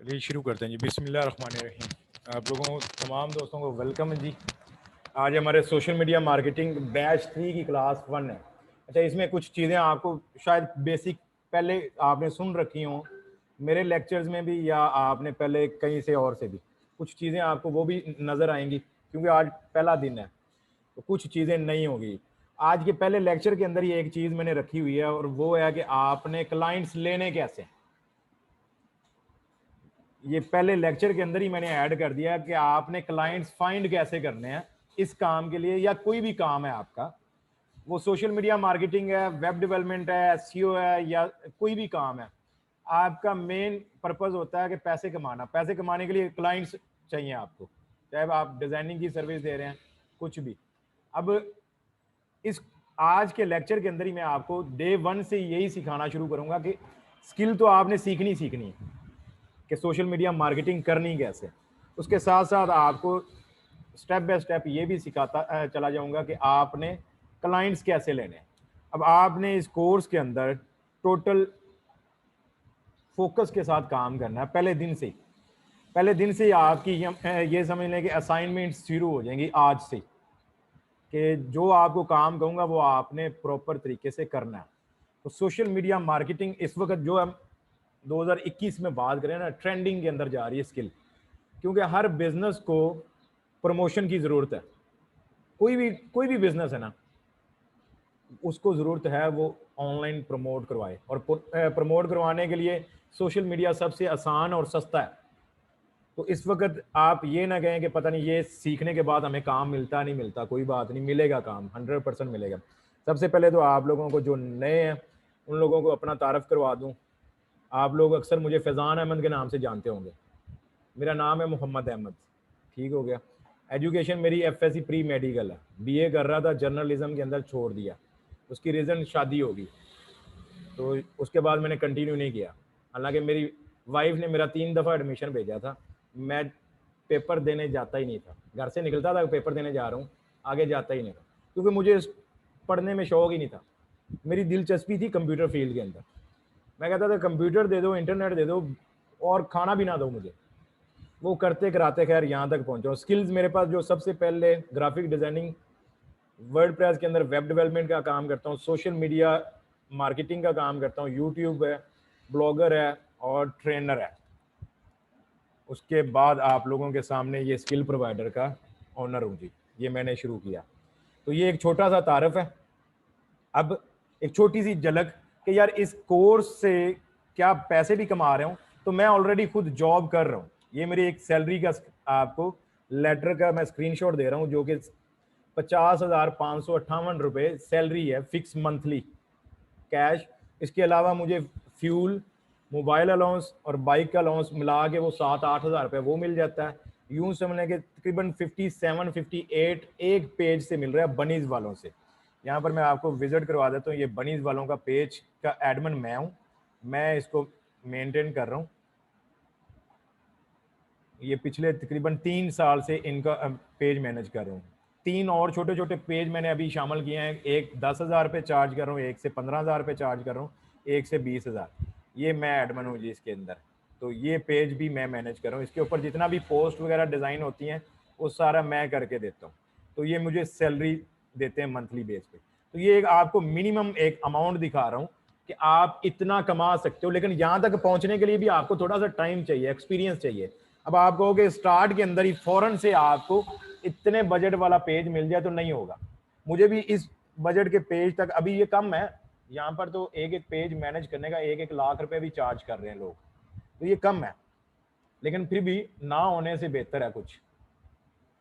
चलिए शुरू करते हैं जी। बिस्मिल्लाहिर्रहमानिर्रहीम। आप लोगों को तमाम दोस्तों को वेलकम है जी। आज हमारे सोशल मीडिया मार्केटिंग बैच 3 की क्लास 1 है। अच्छा, इसमें कुछ चीज़ें आपको शायद बेसिक पहले आपने सुन रखी हों मेरे लेक्चर्स में भी, या आपने पहले कहीं से और से भी कुछ चीज़ें आपको वो भी नज़र आएंगी, क्योंकि आज पहला दिन है तो कुछ चीज़ें नहीं होगी। आज के पहले लेक्चर के अंदर ही एक चीज़ मैंने रखी हुई है, और वो है कि आपने क्लाइंट्स लेने कैसे। ये पहले लेक्चर के अंदर ही मैंने ऐड कर दिया कि आपने क्लाइंट्स फाइंड कैसे करने हैं इस काम के लिए, या कोई भी काम है आपका, वो सोशल मीडिया मार्केटिंग है, वेब डेवलपमेंट है, एसईओ है, या कोई भी काम है। आपका मेन पर्पस होता है कि पैसे कमाना। पैसे कमाने के लिए क्लाइंट्स चाहिए आपको, चाहे आप डिजाइनिंग की सर्विस दे रहे हैं, कुछ भी। अब इस आज के लेक्चर के अंदर ही मैं आपको डे 1 से यही सिखाना शुरू करूंगा कि स्किल तो आपने सीखनी है कि सोशल मीडिया मार्केटिंग करनी कैसे। उसके साथ साथ आपको स्टेप बाय स्टेप ये भी सिखाता चला जाऊंगा कि आपने क्लाइंट्स कैसे लेने हैं। अब आपने इस कोर्स के अंदर टोटल फोकस के साथ काम करना है पहले दिन से ही। पहले दिन से ही आपकी ये समझ लें कि असाइनमेंट शुरू हो जाएंगी आज से, कि जो आपको काम कहूँगा वो आपने प्रॉपर तरीके से करना है। तो सोशल मीडिया मार्केटिंग इस वक्त जो हम 2021 में बात करें ना, ट्रेंडिंग के अंदर जा रही है स्किल, क्योंकि हर बिजनेस को प्रमोशन की ज़रूरत है। कोई भी बिजनेस है ना, उसको ज़रूरत है वो ऑनलाइन प्रमोट करवाए, और प्रमोट करवाने के लिए सोशल मीडिया सबसे आसान और सस्ता है। तो इस वक्त आप ये ना कहें कि पता नहीं ये सीखने के बाद हमें काम मिलता नहीं मिलता। कोई बात नहीं, मिलेगा काम, 100% मिलेगा। सबसे पहले तो आप लोगों को जो नए हैं उन लोगों को अपना तारफ़ करवा दूँ। आप लोग अक्सर मुझे फैज़ान अहमद के नाम से जानते होंगे। मेरा नाम है मोहम्मद अहमद, ठीक हो गया। एजुकेशन मेरी एफएससी प्री मेडिकल है। बीए कर रहा था, जर्नलिज्म के अंदर छोड़ दिया। उसकी रीज़न शादी होगी, तो उसके बाद मैंने कंटिन्यू नहीं किया। हालांकि मेरी वाइफ ने मेरा 3 दफ़ा एडमिशन भेजा था, मैं पेपर देने जाता ही नहीं था। घर से निकलता था पेपर देने जा रहा हूँ, आगे जाता ही नहीं था, क्योंकि मुझे पढ़ने में शौक ही नहीं था। मेरी दिलचस्पी थी कंप्यूटर फील्ड के अंदर। मैं कहता था कंप्यूटर दे दो, इंटरनेट दे दो, और खाना भी ना दो मुझे। वो करते कराते खैर यहाँ तक पहुँचा। स्किल्स मेरे पास जो सबसे पहले ग्राफिक डिज़ाइनिंग, वर्डप्रेस के अंदर वेब डेवलपमेंट का काम करता हूँ, सोशल मीडिया मार्केटिंग का काम करता हूँ, यूट्यूब है, ब्लॉगर है और ट्रेनर है। उसके बाद आप लोगों के सामने ये स्किल प्रोवाइडर का ऑनर हूँ जी। ये मैंने शुरू किया। तो ये एक छोटा सा तारफ़ है। अब एक छोटी सी झलक कि यार इस कोर्स से क्या पैसे भी कमा रहे हूँ। तो मैं ऑलरेडी खुद जॉब कर रहा हूँ। ये मेरी एक सैलरी का आपको लेटर का मैं स्क्रीनशॉट दे रहा हूँ, जो कि 50,558 रुपये सैलरी है, फिक्स मंथली कैश। इसके अलावा मुझे फ्यूल, मोबाइल अलाउंस और बाइक का अलाउंस मिला के वो 7-8 हज़ार रुपये वो मिल जाता है। यूं समझने के तकरीबन 57-58 एक पेज से मिल रहा है बनीज वालों से। यहाँ पर मैं आपको विजिट करवा देता हूँ। ये बनीज वालों का पेज का एडमिन मैं हूँ, मैं इसको मेंटेन कर रहा हूँ। ये पिछले तकरीबन 3 साल से इनका पेज मैनेज कर रहा हूँ। 3 और छोटे छोटे पेज मैंने अभी शामिल किए हैं। एक 10,000 रुपये चार्ज कर रहा हूँ, एक से 15,000 रुपये चार्ज कर रहा हूँ, एक से 20,000। ये मैं एडमिन हूँ जी इसके अंदर। तो ये पेज भी मैं मैनेज कर रहा हूँ। इसके ऊपर जितना भी पोस्ट वगैरह डिज़ाइन होती हैं वो सारा मैं करके देता हूँ। तो ये मुझे सैलरी देते हैं मंथली बेस पे। तो ये एक आपको मिनिमम एक अमाउंट दिखा रहा हूँ कि आप इतना कमा सकते हो, लेकिन यहाँ तक पहुँचने के लिए भी आपको थोड़ा सा टाइम चाहिए, एक्सपीरियंस चाहिए। अब आप कहोगे स्टार्ट के अंदर ही फौरन से आपको इतने बजट वाला पेज मिल जाए तो नहीं होगा। मुझे भी इस बजट के पेज तक अभी ये कम है। यहाँ पर तो एक एक पेज मैनेज करने का 1-1 लाख रुपए भी चार्ज कर रहे हैं लोग, तो ये कम है। लेकिन फिर भी ना होने से बेहतर है कुछ।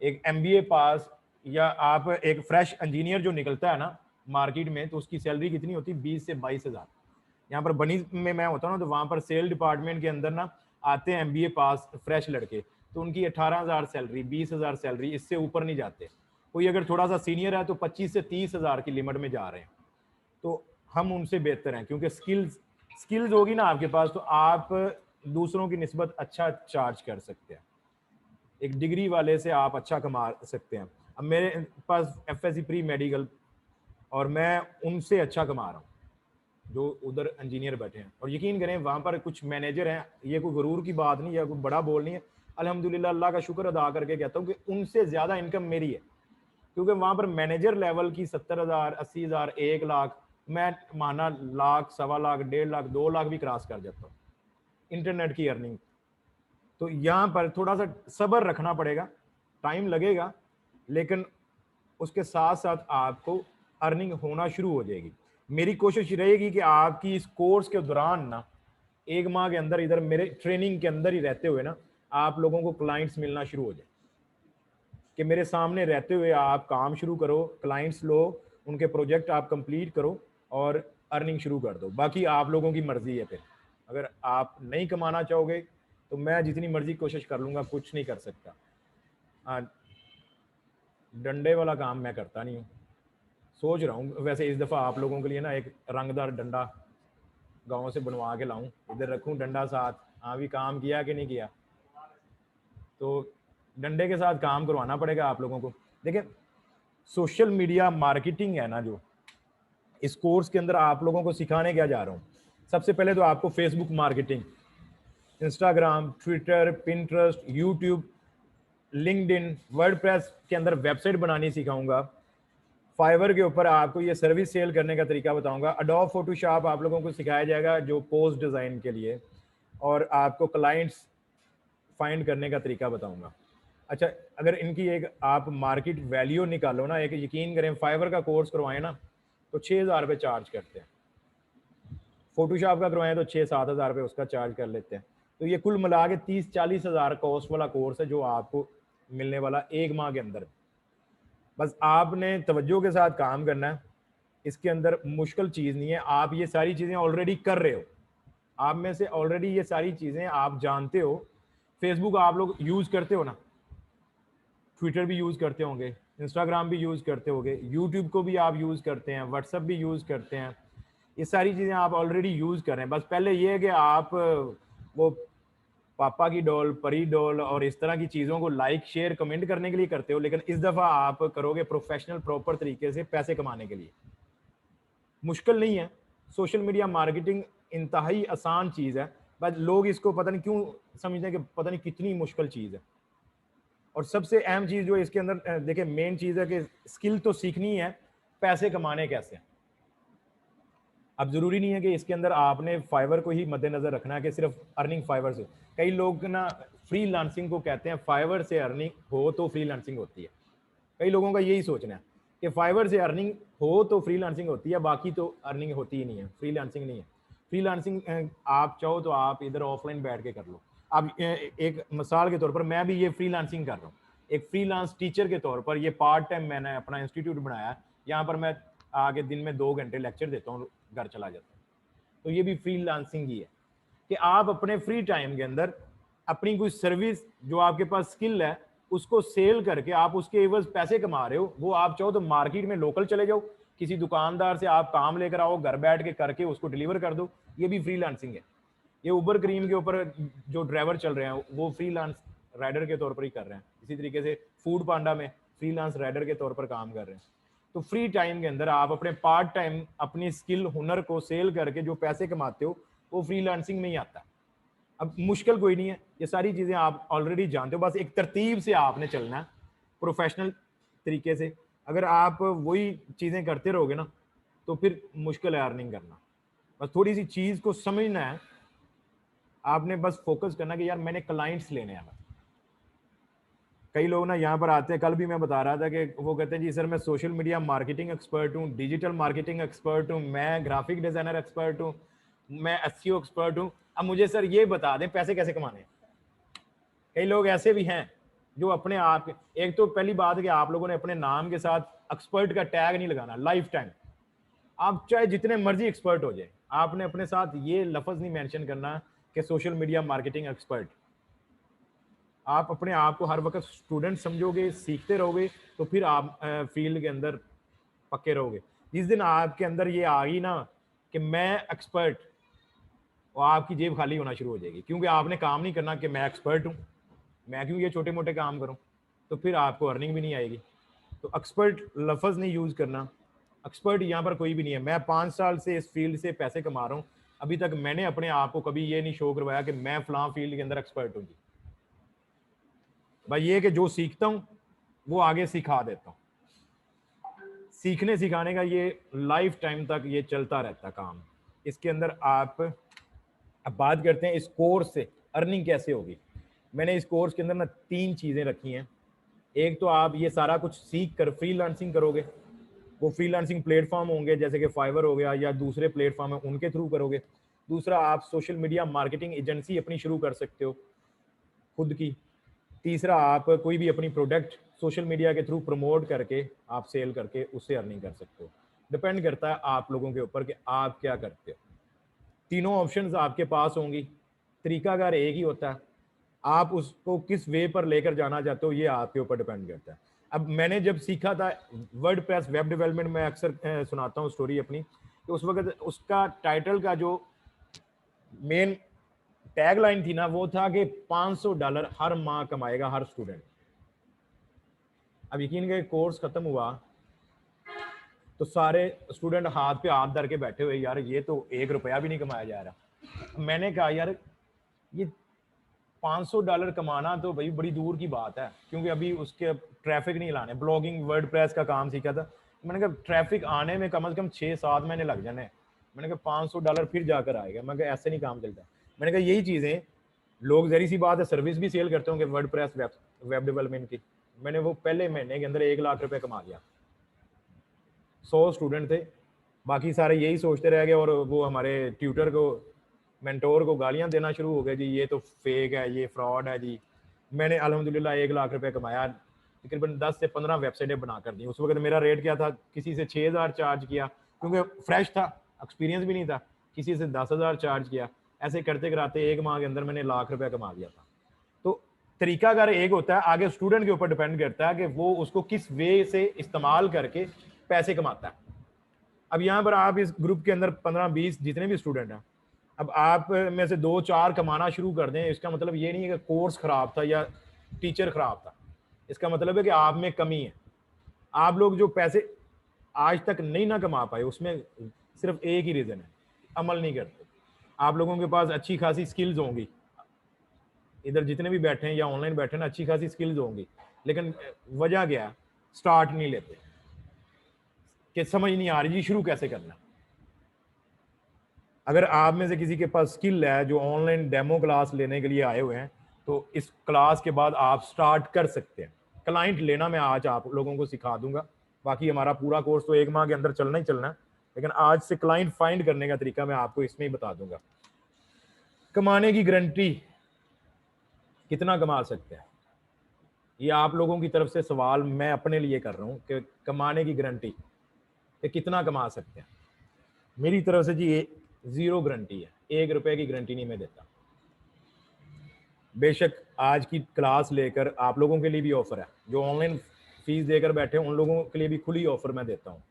एक एमबीए पास या आप एक फ्रेश इंजीनियर जो निकलता है ना मार्केट में, तो उसकी सैलरी कितनी होती है? 20 से 22 हज़ार। यहाँ पर बनी में मैं होता हूँ ना, तो वहाँ पर सेल डिपार्टमेंट के अंदर ना आते हैं एमबीए पास फ्रेश लड़के, तो उनकी 18,000 सैलरी, 20,000 सैलरी, इससे ऊपर नहीं जाते। कोई अगर थोड़ा सा सीनियर है तो 25 से 30 हज़ार की लिमिट में जा रहे हैं। तो हम उनसे बेहतर हैं, क्योंकि स्किल्स होगी ना आपके पास तो आप दूसरों की निस्बत अच्छा चार्ज कर सकते हैं। एक डिग्री वाले से आप अच्छा कमा सकते हैं। अब मेरे पास एफएससी प्री मेडिकल और मैं उनसे अच्छा कमा रहा हूँ। जो उधर इंजीनियर बैठे हैं। और यकीन करें वहाँ पर कुछ मैनेजर हैं, ये कोई गुरूर की बात नहीं, या कोई बड़ा बोल नहीं है, अल्हम्दुलिल्लाह अल्लाह का शुक्र अदा करके कहता हूँ कि उनसे ज़्यादा इनकम मेरी है, क्योंकि वहाँ पर मैनेजर लेवल की 70,000, 80,000, 1 लाख, मैं माना लाख, 1.25 लाख, 1.5 लाख, 2 लाख भी क्रॉस कर जाता हूँ इंटरनेट की अर्निंग। तो यहाँ पर थोड़ा सा सब्र रखना पड़ेगा, टाइम लगेगा, लेकिन उसके साथ साथ आपको अर्निंग होना शुरू हो जाएगी। मेरी कोशिश रहेगी कि आपकी इस कोर्स के दौरान ना 1 माह के अंदर इधर मेरे ट्रेनिंग के अंदर ही रहते हुए ना आप लोगों को क्लाइंट्स मिलना शुरू हो जाए, कि मेरे सामने रहते हुए आप काम शुरू करो, क्लाइंट्स लो, उनके प्रोजेक्ट आप कंप्लीट करो और अर्निंग शुरू कर दो। बाकी आप लोगों की मर्जी है। फिर अगर आप नहीं कमाना चाहोगे तो मैं जितनी मर्जी कोशिश कर लूँगा, कुछ नहीं कर सकता। हाँ, डंडे वाला काम मैं करता नहीं हूँ। सोच रहा हूँ वैसे इस दफ़ा आप लोगों के लिए ना एक रंगदार डंडा गांव से बनवा के लाऊं, इधर रखूं डंडा साथ। हाँ भी काम किया कि नहीं किया, तो डंडे के साथ काम करवाना पड़ेगा आप लोगों को। देखिए सोशल मीडिया मार्केटिंग है ना, जो इस कोर्स के अंदर आप लोगों को सिखाने क्या जा रहा हूँ, सबसे पहले तो आपको Facebook marketing, Instagram, Twitter, Pinterest, YouTube, LinkedIn, WordPress के अंदर वेबसाइट बनानी सिखाऊंगा। फाइवर के ऊपर आपको ये सर्विस सेल करने का तरीका बताऊंगा। अडोब फोटोशॉप आप लोगों को सिखाया जाएगा जो पोस्ट डिज़ाइन के लिए, और आपको क्लाइंट्स फाइंड करने का तरीका बताऊंगा। अच्छा, अगर इनकी एक आप मार्केट वैल्यू निकालो ना, एक यकीन करें फाइवर का कोर्स करवाएं ना तो 6,000 रुपये चार्ज करते हैं, फोटोशॉप का करवाएं तो 6-7 हज़ार रुपये उसका चार्ज कर लेते हैं। तो ये कुल मिला के 30-40 हज़ार कॉस्ट वाला कोर्स है जो आपको मिलने वाला 1 माह के अंदर। बस आपने तवज्जो के साथ काम करना है, इसके अंदर मुश्किल चीज़ नहीं है। आप ये सारी चीज़ें ऑलरेडी कर रहे हो, आप में से ऑलरेडी ये सारी चीज़ें आप जानते हो। फेसबुक आप लोग यूज़ करते हो ना, ट्विटर भी यूज़ करते होंगे, इंस्टाग्राम भी यूज़ करते होंगे, यूट्यूब को भी आप यूज़ करते हैं, व्हाट्सअप भी यूज़ करते हैं। ये सारी चीज़ें आप ऑलरेडी यूज़ कर रहे हैं। बस पहले ये है कि आप वो पापा की डॉल, परी डॉल और इस तरह की चीज़ों को लाइक, शेयर, कमेंट करने के लिए करते हो, लेकिन इस दफ़ा आप करोगे प्रोफेशनल प्रॉपर तरीके से पैसे कमाने के लिए। मुश्किल नहीं है, सोशल मीडिया मार्केटिंग इंतहाई आसान चीज़ है, बस लोग इसको पता नहीं क्यों समझते हैं कि पता नहीं कितनी मुश्किल चीज़ है। और सबसे अहम चीज़ जो इसके अंदर देखिए मेन चीज़ है कि स्किल तो सीखनी है, पैसे कमाने कैसे। अब ज़रूरी नहीं है कि इसके अंदर आपने फाइवर को ही मद्देनज़र रखना है कि सिर्फ अर्निंग फाइवर से। कई लोग ना फ्री लांसिंग को कहते हैं, फाइवर से अर्निंग हो तो फ्री लांसिंग होती है। कई लोगों का यही सोचना है कि फाइवर से अर्निंग हो तो फ्री लांसिंग होती है, बाकी तो अर्निंग होती ही नहीं है, फ्री लांसिंग नहीं है। फ्री लांसिंग आप चाहो तो आप इधर ऑफलाइन बैठ के कर लो। अब एक मिसाल के तौर पर मैं भी ये फ्री लांसिंग कर रहा हूँ, एक फ्री लांस टीचर के तौर पर। ये पार्ट टाइम मैंने अपना इंस्टीट्यूट बनाया है, यहाँ पर मैं आगे दिन में 2 घंटे लेक्चर देता हूँ, घर चला जाता हूँ। तो ये भी फ्री लांसिंग ही है कि आप अपने फ्री टाइम के अंदर अपनी कोई सर्विस जो आपके पास स्किल है उसको सेल करके आप उसके एवज पैसे कमा रहे हो। वो आप चाहो तो मार्केट में लोकल चले जाओ, किसी दुकानदार से आप काम लेकर आओ, घर बैठ के करके उसको डिलीवर कर दो, ये भी फ्रीलांसिंग है। ये उबर क्रीम के ऊपर जो ड्राइवर चल रहे हैं वो फ्रीलांस राइडर के तौर पर ही कर रहे हैं। इसी तरीके से फूड पांडा में फ्रीलांस राइडर के तौर पर काम कर रहे हैं। तो फ्री टाइम के अंदर आप अपने पार्ट टाइम अपनी स्किल हुनर को सेल करके जो पैसे कमाते हो वो फ्रीलांसिंग में ही आता है। अब मुश्किल कोई नहीं है, ये सारी चीज़ें आप ऑलरेडी जानते हो, बस एक तरतीब से आपने चलना है प्रोफेशनल तरीके से। अगर आप वही चीज़ें करते रहोगे ना तो फिर मुश्किल है अर्निंग करना। बस थोड़ी सी चीज़ को समझना है, आपने बस फोकस करना कि यार मैंने क्लाइंट्स लेने हैं। कई लोग ना यहाँ पर आते हैं, कल भी मैं बता रहा था कि वो कहते हैं जी सर मैं सोशल मीडिया मार्केटिंग एक्सपर्ट हूँ, डिजिटल मार्केटिंग एक्सपर्ट हूँ, मैं ग्राफिक डिज़ाइनर एक्सपर्ट हूँ, मैं एसईओ एक्सपर्ट हूँ, अब मुझे सर ये बता दें पैसे कैसे कमाने। कई लोग ऐसे भी हैं जो अपने आप, एक तो पहली बात है कि आप लोगों ने अपने नाम के साथ एक्सपर्ट का टैग नहीं लगाना लाइफ टाइम। आप चाहे जितने मर्जी एक्सपर्ट हो जाए, आपने अपने साथ ये लफ्ज़ नहीं मेंशन करना कि सोशल मीडिया मार्केटिंग एक्सपर्ट। आप अपने आप को हर वक्त स्टूडेंट समझोगे, सीखते रहोगे, तो फिर आप फील्ड के अंदर पक्के रहोगे। जिस दिन आपके अंदर ये आ गई ना कि मैं एक्सपर्ट, और आपकी जेब खाली होना शुरू हो जाएगी, क्योंकि आपने काम नहीं करना कि मैं एक्सपर्ट हूँ, मैं क्यों ये छोटे मोटे काम करूँ, तो फिर आपको अर्निंग भी नहीं आएगी। तो एक्सपर्ट लफ्ज़ नहीं यूज़ करना, एक्सपर्ट यहाँ पर कोई भी नहीं है। मैं 5 साल से इस फील्ड से पैसे कमा रहा हूँ, अभी तक मैंने अपने आप को कभी ये नहीं शो करवाया कि मैं फलां फील्ड के अंदर एक्सपर्ट हूँ जी। भाई ये कि जो सीखता हूँ वो आगे सिखा देता हूँ। सीखने सिखाने का ये लाइफ टाइम तक ये चलता रहता काम। इसके अंदर आप अब बात करते हैं इस कोर्स से अर्निंग कैसे होगी। मैंने इस कोर्स के अंदर ना 3 चीज़ें रखी हैं। एक तो आप ये सारा कुछ सीख कर फ्रीलांसिंग करोगे, वो फ्रीलांसिंग प्लेटफॉर्म होंगे जैसे कि फाइवर हो गया या दूसरे प्लेटफॉर्म है उनके थ्रू करोगे। दूसरा आप सोशल मीडिया मार्केटिंग एजेंसी अपनी शुरू कर सकते हो खुद की। तीसरा आप कोई भी अपनी प्रोडक्ट सोशल मीडिया के थ्रू प्रमोट करके आप सेल करके उससे अर्निंग कर सकते हो। डिपेंड करता है आप लोगों के ऊपर कि आप क्या करते हो। तीनों ऑप्शंस आपके पास होंगी, तरीकाकार एक ही होता है, आप उसको किस वे पर लेकर जाना चाहते हो ये आपके ऊपर डिपेंड करता है। अब मैंने जब सीखा था वर्डप्रेस वेब डेवलपमेंट में अक्सर सुनाता हूँ स्टोरी अपनी, तो उस वक्त उसका टाइटल का जो मेन टैग लाइन थी ना वो था कि $500 हर माह कमाएगा हर स्टूडेंट। अब यकीन करें कोर्स खत्म हुआ तो सारे स्टूडेंट हाथ पे हाथ धर के बैठे हुए, यार ये तो $1 भी नहीं कमाया जा रहा। मैंने कहा यार ये $500 कमाना तो भाई बड़ी दूर की बात है, क्योंकि अभी उसके ट्रैफिक नहीं लाने। ब्लॉगिंग वर्डप्रेस का काम सीखा था, मैंने कहा ट्रैफिक आने में कम से कम 6-7 महीने लग जाने। मैंने कहा $500 फिर जाकर आएगा, मैं कहा ऐसे नहीं काम चलता। मैंने कहा यही चीज़ें लोग जहरी सी बात है सर्विस भी सेल करते होंगे वर्डप्रेस वेब डेवलपमेंट की। मैंने वो पहले महीने के अंदर $1 लाख कमा लिया। 100 स्टूडेंट थे, बाकी सारे यही सोचते रह गए और वो हमारे ट्यूटर को मेंटोर को गालियां देना शुरू हो गए जी, ये तो फेक है, ये फ्रॉड है जी। मैंने अल्हम्दुलिल्लाह $1 लाख कमाया, तकरीबन 10 से 15 वेबसाइटें बना कर दी। उस वक्त मेरा रेट क्या था, किसी से 6,000 चार्ज किया क्योंकि फ्रेश था, एक्सपीरियंस भी नहीं था, किसी से 10,000 चार्ज किया। ऐसे करते कराते 1 माह के अंदर मैंने ₹1 लाख कमा लिया था। तो तरीका अगर एक होता है, आगे स्टूडेंट के ऊपर डिपेंड करता है कि वो उसको किस वे से इस्तेमाल करके पैसे कमाता है। अब यहाँ पर आप इस ग्रुप के अंदर 15-20 जितने भी स्टूडेंट हैं, अब आप में से 2-4 कमाना शुरू कर दें, इसका मतलब ये नहीं है कि कोर्स खराब था या टीचर खराब था। इसका मतलब है कि आप में कमी है। आप लोग जो पैसे आज तक नहीं ना कमा पाए उसमें सिर्फ एक ही रीज़न है, अमल नहीं करते। आप लोगों के पास अच्छी खासी स्किल्स होंगी, इधर जितने भी बैठे हैं या ऑनलाइन बैठे हैं, अच्छी खासी स्किल्स होंगी, लेकिन वजह क्या है, स्टार्ट नहीं लेते कि समझ नहीं आ रही जी शुरू कैसे करना। अगर आप में से किसी के पास स्किल है जो ऑनलाइन डेमो क्लास लेने के लिए आए हुए हैं, तो इस क्लास के बाद आप स्टार्ट कर सकते हैं। क्लाइंट लेना मैं आज आप लोगों को सिखा दूंगा, बाकी हमारा पूरा कोर्स तो 1 माह के अंदर चलना ही चलना है, लेकिन आज से क्लाइंट फाइंड करने का तरीका मैं आपको इसमें ही बता दूंगा। कमाने की गारंटी, कितना कमा सकते हैं, ये आप लोगों की तरफ से सवाल मैं अपने लिए कर रहा हूँ कि कमाने की गारंटी कि कितना कमा सकते हैं। मेरी तरफ से जी ये 0 गारंटी है, $1 की गारंटी नहीं मैं देता। बेशक आज की क्लास लेकर आप लोगों के लिए भी ऑफर है, जो ऑनलाइन फीस देकर बैठे हैं उन लोगों के लिए भी खुली ऑफर मैं देता हूँ।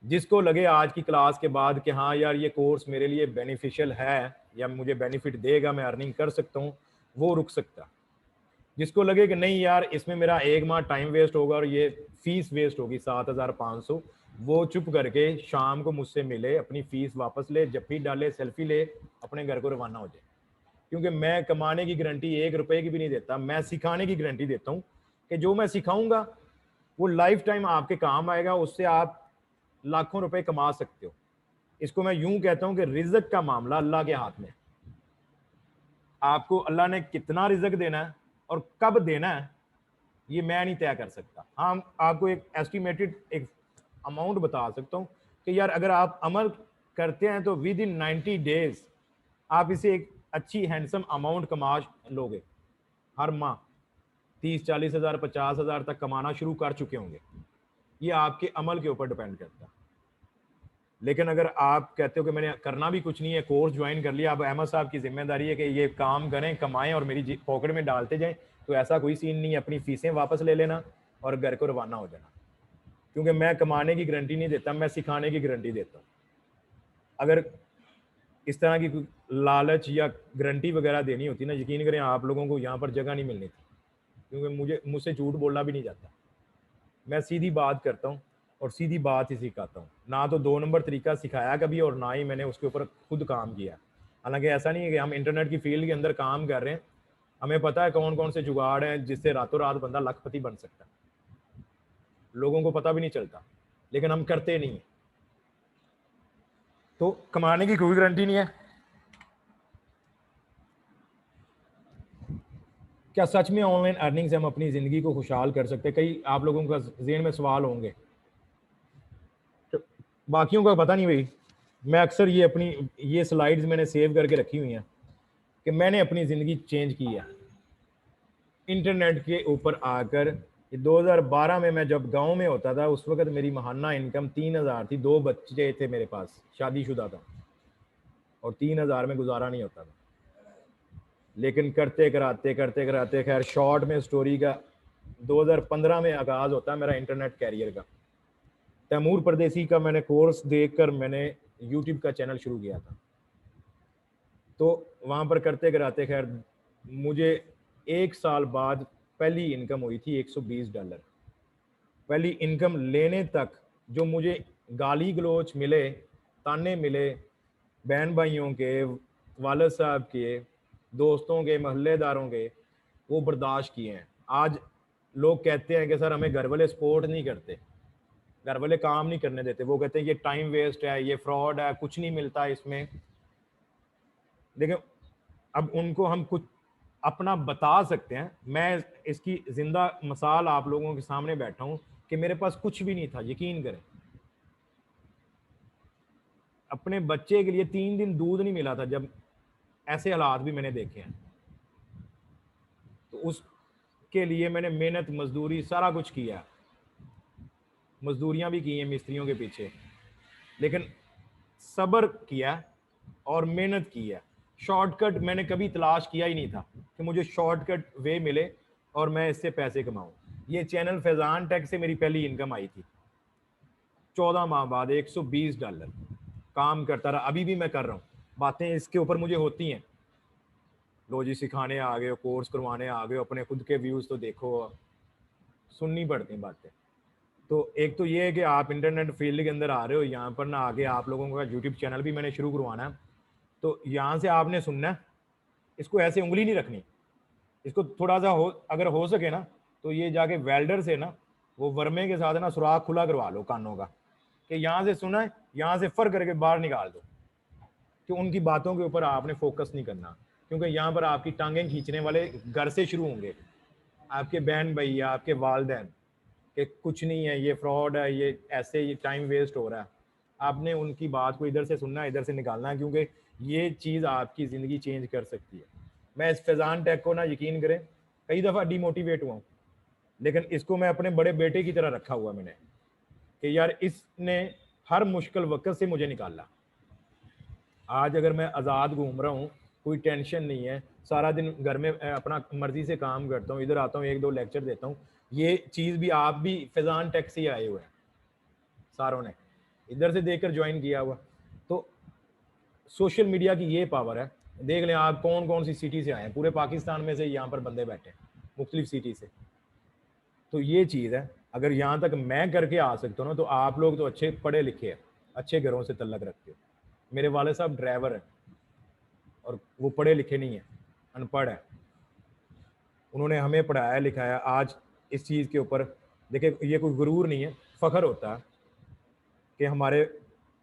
जिसको लगे आज की क्लास के बाद कि हाँ यार ये कोर्स मेरे लिए बेनिफिशियल है या मुझे बेनिफिट देगा, मैं अर्निंग कर सकता हूँ, वो रुक सकता। जिसको लगे कि नहीं यार इसमें मेरा 1 माह टाइम वेस्ट होगा और ये फीस वेस्ट होगी 7,500, वो चुप करके शाम को मुझसे मिले, अपनी फीस वापस ले, जप्फी डाले, सेल्फी ले, अपने घर को रवाना हो जाए। क्योंकि मैं कमाने की गारंटी $1 की भी नहीं देता, मैं सिखाने की गारंटी देता हूँ कि जो मैं सिखाऊंगा वो लाइफ टाइम आपके काम आएगा, उससे आप लाखों रुपए कमा सकते हो। इसको मैं यूं कहता हूं कि रिज्क का मामला अल्लाह के हाथ में है। आपको अल्लाह ने कितना रिज्क देना है और कब देना है ये मैं नहीं तय कर सकता। हाँ, आपको एक एस्टिमेटेड एक अमाउंट बता सकता हूँ कि यार अगर आप अमल करते हैं तो विद इन 90 डेज आप इसे एक अच्छी हैंडसम अमाउंट कमा लोगे। हर माह 30-40 हज़ार 50 हज़ार तक कमाना शुरू कर चुके होंगे। ये आपके अमल के ऊपर डिपेंड करता है। लेकिन अगर आप कहते हो कि मैंने करना भी कुछ नहीं है, कोर्स ज्वाइन कर लिया, अब अहमद साहब की जिम्मेदारी है कि ये काम करें, कमाएं और मेरी पॉकेट में डालते जाएं, तो ऐसा कोई सीन नहीं है। अपनी फीसें वापस ले लेना और घर को रवाना हो जाना। क्योंकि मैं कमाने की गारंटी नहीं देता, मैं सिखाने की गारंटी देता हूँ। अगर इस तरह की कोई लालच या गारंटी वगैरह देनी होती ना, यकीन करें आप लोगों को यहाँ पर जगह नहीं मिलनी थी, क्योंकि मुझसे झूठ बोलना भी नहीं जाता। मैं सीधी बात करता हूँ और सीधी बात ही सिखाता हूँ। ना तो 2 नंबर तरीका सिखाया कभी, और ना ही मैंने उसके ऊपर खुद काम किया। हालांकि ऐसा नहीं है कि हम इंटरनेट की फील्ड के अंदर काम कर रहे हैं, हमें पता है कौन कौन से जुगाड़ हैं जिससे रातों रात बंदा लखपति बन सकता है, लोगों को पता भी नहीं चलता, लेकिन हम करते नहीं है। तो कमाने की कोई गारंटी नहीं है। क्या सच में ऑनलाइन अर्निंग से हम अपनी ज़िंदगी को खुशहाल कर सकते हैं? कई आप लोगों का ज़हन में सवाल होंगे, तो बाकियों का पता नहीं भाई। मैं अक्सर ये स्लाइड्स मैंने सेव करके रखी हुई हैं कि मैंने अपनी ज़िंदगी चेंज की है इंटरनेट के ऊपर आकर। 2012 में मैं जब गांव में होता था, उस वक्त मेरी महाना इनकम 3,000 थी। 2 बच्चे थे मेरे पास, शादीशुदा था, और 3,000 में गुजारा नहीं होता था। लेकिन करते कराते खैर शॉर्ट में स्टोरी का 2015 में आगाज होता है मेरा इंटरनेट कैरियर का। तैमूर परदेसी का मैंने कोर्स देखकर मैंने यूट्यूब का चैनल शुरू किया था। तो वहाँ पर करते कराते खैर मुझे 1 साल बाद पहली इनकम हुई थी $120। पहली इनकम लेने तक जो मुझे गाली गलोच मिले, ताने मिले, बहन भाइयों के, वालिद साहब के, दोस्तों के, मोहल्लेदारों के, वो बर्दाश्त किए हैं। आज लोग कहते हैं कि सर हमें घर वाले सपोर्ट नहीं करते, घर वाले काम नहीं करने देते, वो कहते हैं ये टाइम वेस्ट है, ये फ्रॉड है, कुछ नहीं मिलता इसमें। लेकिन अब उनको हम कुछ अपना बता सकते हैं। मैं इसकी जिंदा मिसाल आप लोगों के सामने बैठा हूं कि मेरे पास कुछ भी नहीं था, यकीन करें। अपने बच्चे के लिए 3 दिन दूध नहीं मिला था, जब ऐसे हालात भी मैंने देखे हैं। तो उसके लिए मैंने मेहनत मजदूरी सारा कुछ किया, मजदूरियां भी की हैं मिस्त्रियों के पीछे, लेकिन सब्र किया और मेहनत की है। शॉर्टकट मैंने कभी तलाश किया ही नहीं था कि मुझे शॉर्टकट वे मिले और मैं इससे पैसे कमाऊं। ये चैनल फैजान टेक से मेरी पहली इनकम आई थी 14 माह बाद $120 काम करता रहा। अभी भी मैं कर रहा हूँ, बातें इसके ऊपर मुझे होती हैं, लो जी सिखाने आ गए हो, कोर्स करवाने आ गए हो, अपने खुद के व्यूज़ तो देखो, सुननी पड़ती हैं बातें। तो एक तो ये है कि आप इंटरनेट फील्ड के अंदर आ रहे हो, यहाँ पर ना आगे आप लोगों का यूट्यूब चैनल भी मैंने शुरू करवाना है। तो यहाँ से आपने सुनना है, इसको ऐसे उंगली नहीं रखनी, इसको थोड़ा सा अगर हो सके ना तो ये जाके वेल्डर से ना वो वर्मे के साथ ना सुराख खुला करवा लो कानों का, कि यहाँ से सुना है, यहाँ से फर करके बाहर निकाल दो, कि उनकी बातों के ऊपर आपने फोकस नहीं करना। क्योंकि यहाँ पर आपकी टांगें खींचने वाले घर से शुरू होंगे, आपके बहन भैया, आपके वालदैन, कि कुछ नहीं है, ये फ्रॉड है, ये ऐसे, ये टाइम वेस्ट हो रहा है। आपने उनकी बात को इधर से सुनना है, इधर से निकालना है, क्योंकि ये चीज़ आपकी ज़िंदगी चेंज कर सकती है। मैं इस फैजान टेक को ना यकीन करें कई दफ़ा डीमोटिवेट हुआ हूँ, लेकिन इसको मैं अपने बड़े बेटे की तरह रखा हुआ मैंने, कि यार इसने हर मुश्किल वक्त से मुझे निकाला। आज अगर मैं आज़ाद घूम रहा हूँ, कोई टेंशन नहीं है, सारा दिन घर में अपना मर्जी से काम करता हूँ, इधर आता हूँ, 1-2 लेक्चर देता हूँ। ये चीज़ भी आप भी फैजान टेक से ही आए हुए हैं, सारों ने इधर से देखकर ज्वाइन किया हुआ। तो सोशल मीडिया की ये पावर है। देख लें आप कौन कौन सी सिटी से आए हैं, पूरे पाकिस्तान में से यहाँ पर बंदे बैठे हैं मुख्तलिफ सिटी से। तो ये चीज़ है, अगर यहाँ तक मैं करके आ सकता हूँ ना, तो आप लोग तो अच्छे पढ़े लिखे हैं, अच्छे घरों से तल्लक रखते हो। मेरे वाले साहब ड्राइवर हैं और वो पढ़े लिखे नहीं है, अनपढ़ है। उन्होंने हमें पढ़ाया लिखाया। आज इस चीज़ के ऊपर देखिए, ये कोई गुरूर नहीं है, फ़ख्र होता है कि हमारे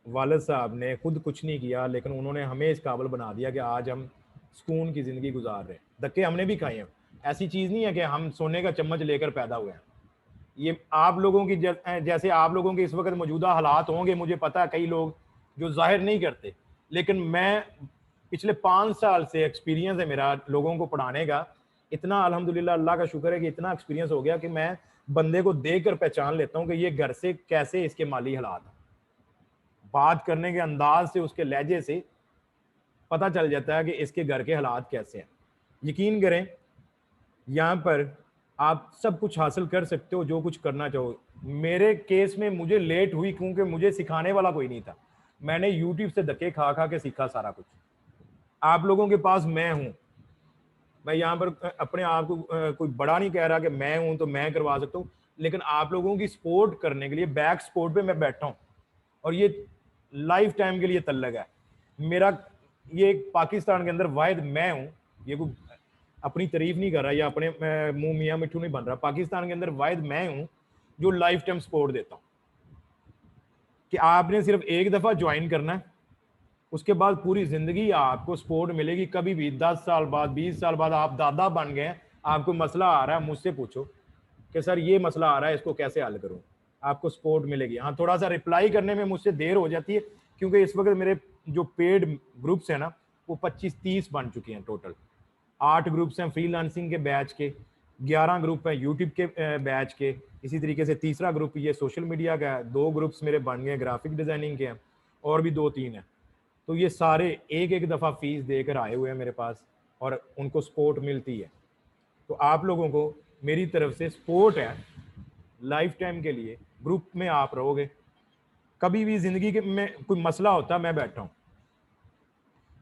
वालिद साहब ने खुद कुछ नहीं किया, लेकिन उन्होंने हमें इस काबिल बना दिया कि आज हम सुकून की ज़िंदगी गुजार रहे हैं। धक्के हमने भी खाए हैं, ऐसी चीज़ नहीं है कि हम सोने का चम्मच लेकर पैदा हुए हैं। ये आप लोगों की जैसे आप लोगों के इस वक्त मौजूदा हालात होंगे, मुझे पता है कई लोग जो जाहिर नहीं करते, लेकिन मैं पिछले 5 साल से एक्सपीरियंस है मेरा लोगों को पढ़ाने का। इतना अल्हम्दुलिल्लाह, अल्लाह का शुक्र है कि इतना एक्सपीरियंस हो गया कि मैं बंदे को देख कर पहचान लेता हूँ कि ये घर से कैसे इसके माली हालात हैं। बात करने के अंदाज से, उसके लहजे से पता चल जाता है कि इसके घर के हालात कैसे हैं। यकीन करें, यहाँ पर आप सब कुछ हासिल कर सकते हो जो कुछ करना चाहो। मेरे केस में मुझे लेट हुई क्योंकि मुझे सिखाने वाला कोई नहीं था। मैंने यूट्यूब से धक्के खा खा के सीखा सारा कुछ। आप लोगों के पास मैं हूँ, मैं यहाँ पर अपने आप को कोई बड़ा नहीं कह रहा कि मैं हूँ तो मैं करवा सकता हूँ, लेकिन आप लोगों की सपोर्ट करने के लिए बैक सपोर्ट पे मैं बैठा हूँ, और ये लाइफ टाइम के लिए तल्लक है मेरा। ये पाकिस्तान के अंदर वाहिद मैं हूँ, ये कोई अपनी तारीफ नहीं कर रहा या अपने मुंह मियाँ मिठू नहीं बन रहा, पाकिस्तान के अंदर वाहिद मैं हूँ जो लाइफ टाइम सपोर्ट देता हूँ। कि आपने सिर्फ एक दफा ज्वाइन करना है, उसके बाद पूरी जिंदगी आपको सपोर्ट मिलेगी। कभी भी 10 साल बाद 20 साल बाद आप दादा बन गए, आपको मसला आ रहा है, मुझसे पूछो कि सर ये मसला आ रहा है, इसको कैसे हल करूं, आपको सपोर्ट मिलेगी। हाँ, थोड़ा सा रिप्लाई करने में मुझसे देर हो जाती है, क्योंकि इस वक्त मेरे जो पेड ग्रुप्स हैं ना, वो 25-30 बन चुके हैं टोटल। 8 ग्रुप्स हैं फ्रीलांसिंग के बैच के, 11 ग्रुप हैं यूट्यूब के बैच के, इसी तरीके से तीसरा ग्रुप ये सोशल मीडिया का है, 2 ग्रुप्स मेरे बन गए ग्राफिक डिजाइनिंग के हैं, और भी 2-3 हैं। तो ये सारे एक एक दफ़ा फीस देकर आए हुए हैं मेरे पास, और उनको सपोर्ट मिलती है। तो आप लोगों को मेरी तरफ से सपोर्ट है लाइफ टाइम के लिए। ग्रुप में आप रहोगे, कभी भी जिंदगी के में कोई मसला होता मैं बैठा हूँ।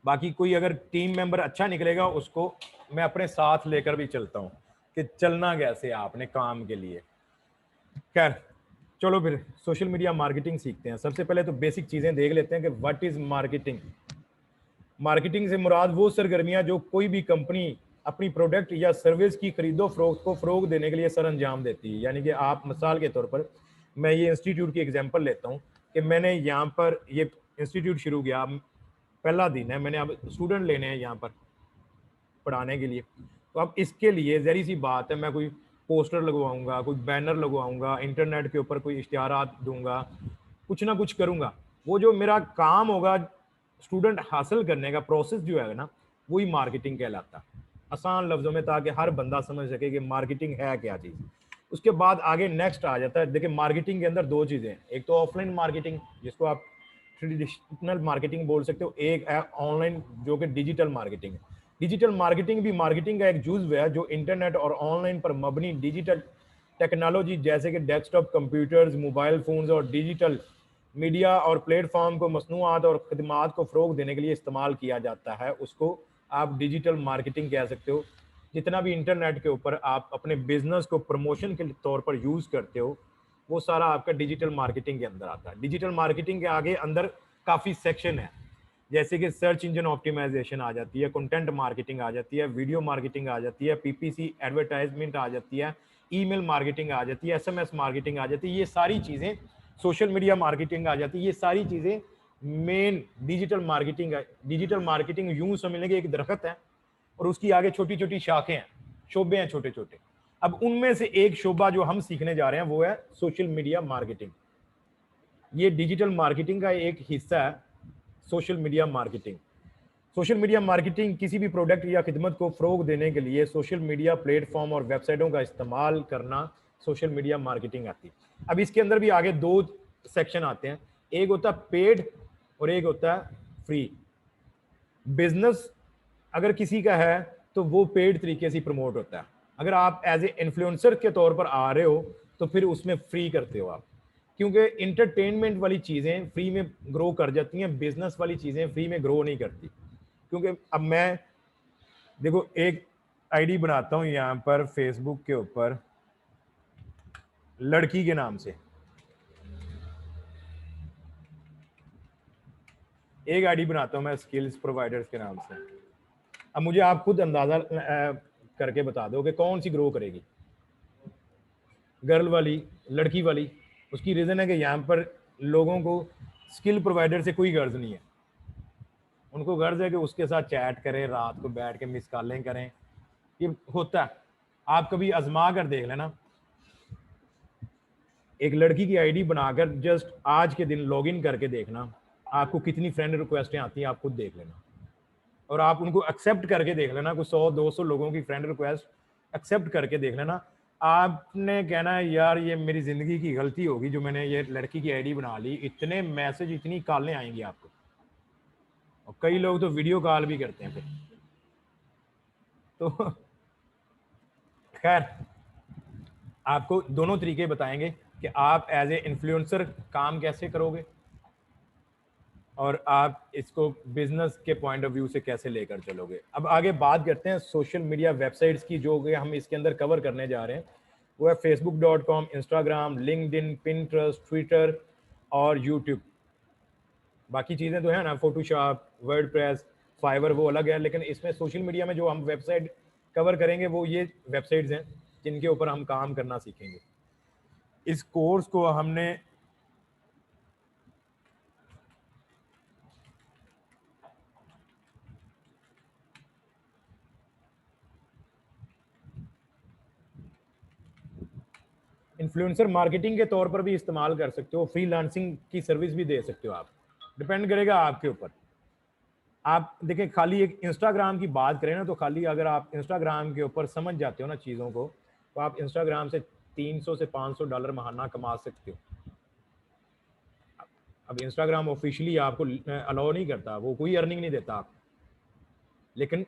बाकी कोई अगर टीम मेंबर अच्छा निकलेगा उसको मैं अपने साथ लेकर भी चलता हूँ कि चलना कैसे आपने काम के लिए। खैर चलो फिर सोशल मीडिया मार्केटिंग सीखते हैं। सबसे पहले तो बेसिक चीज़ें देख लेते हैं कि व्हाट इज़ मार्केटिंग। मार्केटिंग से मुराद वो सरगर्मियां जो कोई भी कंपनी अपनी प्रोडक्ट या सर्विस की खरीदो फरोख्त को फ़रोग देने के लिए सर अंजाम देती है। यानी कि आप मिसाल के तौर पर, मैं ये इंस्टीट्यूट की एग्जांपल लेता हूँ कि मैंने यहाँ पर ये इंस्टीट्यूट शुरू किया, पहला दिन है, मैंने अब स्टूडेंट लेने हैं यहाँ पर पढ़ाने के लिए। तो अब इसके लिए जहरी सी बात है, मैं कोई पोस्टर लगवाऊंगा, कोई बैनर लगवाऊंगा, इंटरनेट के ऊपर कोई इश्तिहारात दूंगा, कुछ ना कुछ करूंगा। वो जो मेरा काम होगा स्टूडेंट हासिल करने का प्रोसेस जो है ना, वही मार्केटिंग कहलाता है आसान लफ्जों में, ताकि हर बंदा समझ सके कि मार्केटिंग है क्या चीज़। उसके बाद आगे नेक्स्ट आ जाता है। देखिए मार्केटिंग के अंदर 2 चीज़ें हैं, एक तो ऑफलाइन मार्केटिंग जिसको आप ट्रेडिशनल मार्केटिंग बोल सकते हो, एक है ऑनलाइन जो कि डिजिटल मार्केटिंग है। डिजिटल मार्केटिंग भी मार्केटिंग का एक जुज़्व है जो इंटरनेट और ऑनलाइन पर मबनी डिजिटल टेक्नोलॉजी जैसे कि डेस्कटॉप कंप्यूटर्स, मोबाइल फोन्स और डिजिटल मीडिया और प्लेटफॉर्म को मसनूआत और खदमात को फ़रोग देने के लिए इस्तेमाल किया जाता है। उसको आप डिजिटल मार्केटिंग कह सकते हो। जितना भी इंटरनेट के ऊपर आप अपने बिजनेस को प्रमोशन के तौर पर यूज़ करते हो, वो सारा आपका डिजिटल मार्केटिंग के अंदर आता है। डिजिटल मार्केटिंग के आगे अंदर काफ़ी सेक्शन है, जैसे कि सर्च इंजन ऑप्टिमाइजेशन आ जाती है, कंटेंट मार्केटिंग आ जाती है, वीडियो मार्केटिंग आ जाती है, पीपीसी एडवर्टाइजमेंट आ जाती है, ईमेल मार्केटिंग आ जाती है, एसएमएस मार्केटिंग आ जाती है। ये सारी चीज़ें, सोशल मीडिया मार्केटिंग आ जाती है। ये सारी चीज़ें मेन डिजिटल मार्केटिंग है। डिजिटल मार्केटिंग यूं समझने की एक दरख्त है और उसकी आगे छोटी छोटी शाखें हैं, शोबे हैं छोटे छोटे। अब उनमें से एक शोबा जो हम सीखने जा रहे हैं वो है सोशल मीडिया मार्केटिंग। ये डिजिटल मार्केटिंग का एक हिस्सा है social media marketing. Social media marketing किसी भी प्रोडक्ट या खिदमत को फ़रोग देने के लिए सोशल मीडिया प्लेटफॉर्म और वेबसाइटों का इस्तेमाल करना सोशल मीडिया मार्केटिंग आती है। अब इसके अंदर भी आगे 2 सेक्शन आते हैं, एक होता है पेड और एक होता है फ्री। बिजनेस अगर किसी का है तो वो पेड तरीके से प्रमोट होता है। अगर आप एज ए इन्फ्लुएंसर के तौर पर आ रहे हो तो फिर उसमें फ्री करते हो आप, क्योंकि इंटरटेनमेंट वाली चीज़ें फ्री में ग्रो कर जाती हैं, बिजनेस वाली चीज़ें फ्री में ग्रो नहीं करती। क्योंकि अब मैं देखो एक आईडी बनाता हूँ यहाँ पर फेसबुक के ऊपर लड़की के नाम से, एक आईडी बनाता हूँ मैं स्किल्स प्रोवाइडर्स के नाम से। अब मुझे आप खुद अंदाजा करके बता दो कि कौन सी ग्रो करेगी, गर्ल वाली, लड़की वाली। उसकी रीज़न है कि यहाँ पर लोगों को स्किल प्रोवाइडर से कोई गर्ज नहीं है, उनको गर्ज है कि उसके साथ चैट करें, रात को बैठ के मिस कॉलें करें। ये होता है, आप कभी आजमा कर देख लेना, एक लड़की की आईडी बनाकर जस्ट आज के दिन लॉगिन करके देखना आपको कितनी फ्रेंड रिक्वेस्टें आती हैं, आप खुद देख लेना। और आप उनको एक्सेप्ट करके देख लेना, कुछ 100-200 लोगों की फ्रेंड रिक्वेस्ट एक्सेप्ट करके देख लेना। आपने कहना है यार ये मेरी ज़िंदगी की गलती होगी जो मैंने ये लड़की की आईडी बना ली, इतने मैसेज इतनी कॉलें आएंगी आपको, और कई लोग तो वीडियो कॉल भी करते हैं फिर। तो खैर आपको दोनों तरीके बताएंगे कि आप एज ए इन्फ्लुएंसर काम कैसे करोगे और आप इसको बिजनेस के पॉइंट ऑफ व्यू से कैसे लेकर चलोगे। अब आगे बात करते हैं सोशल मीडिया वेबसाइट्स की, जो कि हम इसके अंदर कवर करने जा रहे हैं। वो है facebook.com, Instagram, LinkedIn, Pinterest, Twitter और यूट्यूब। बाकी चीज़ें तो है ना, फोटोशॉप, वर्डप्रेस, फाइवर, वो अलग है। लेकिन इसमें सोशल मीडिया में जो हम वेबसाइट कवर करेंगे वो ये वेबसाइट्स हैं जिनके ऊपर हम काम करना सीखेंगे। इस कोर्स को हमने इन्फ्लुएंसर मार्केटिंग के तौर पर भी इस्तेमाल कर सकते हो, फ्रीलांसिंग की सर्विस भी दे सकते हो आप, डिपेंड करेगा आपके ऊपर। आप देखिए, खाली एक इंस्टाग्राम की बात करें ना, तो खाली अगर आप इंस्टाग्राम के ऊपर समझ जाते हो ना चीज़ों को, तो आप इंस्टाग्राम से $300 से $500 महाना कमा सकते हो। अब इंस्टाग्राम ऑफिशियली आपको अलाउ नहीं करता, वो कोई अर्निंग नहीं देता आप, लेकिन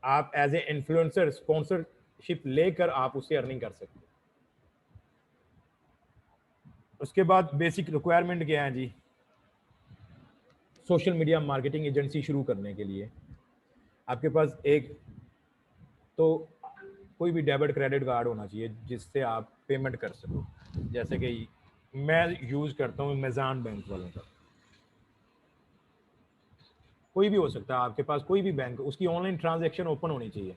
आप एज ए इन्फ्लुएंसर स्पॉन्सरशिप लेकर आप उससे अर्निंग कर सकते हो। उसके बाद बेसिक रिक्वायरमेंट क्या है जी सोशल मीडिया मार्केटिंग एजेंसी शुरू करने के लिए? आपके पास एक तो कोई भी डेबिट क्रेडिट कार्ड होना चाहिए जिससे आप पेमेंट कर सको। जैसे कि मैं यूज़ करता हूँ अमेज़न बैंक वालों का, कोई भी हो सकता है आपके पास, कोई भी बैंक, उसकी ऑनलाइन ट्रांजैक्शन ओपन होनी चाहिए।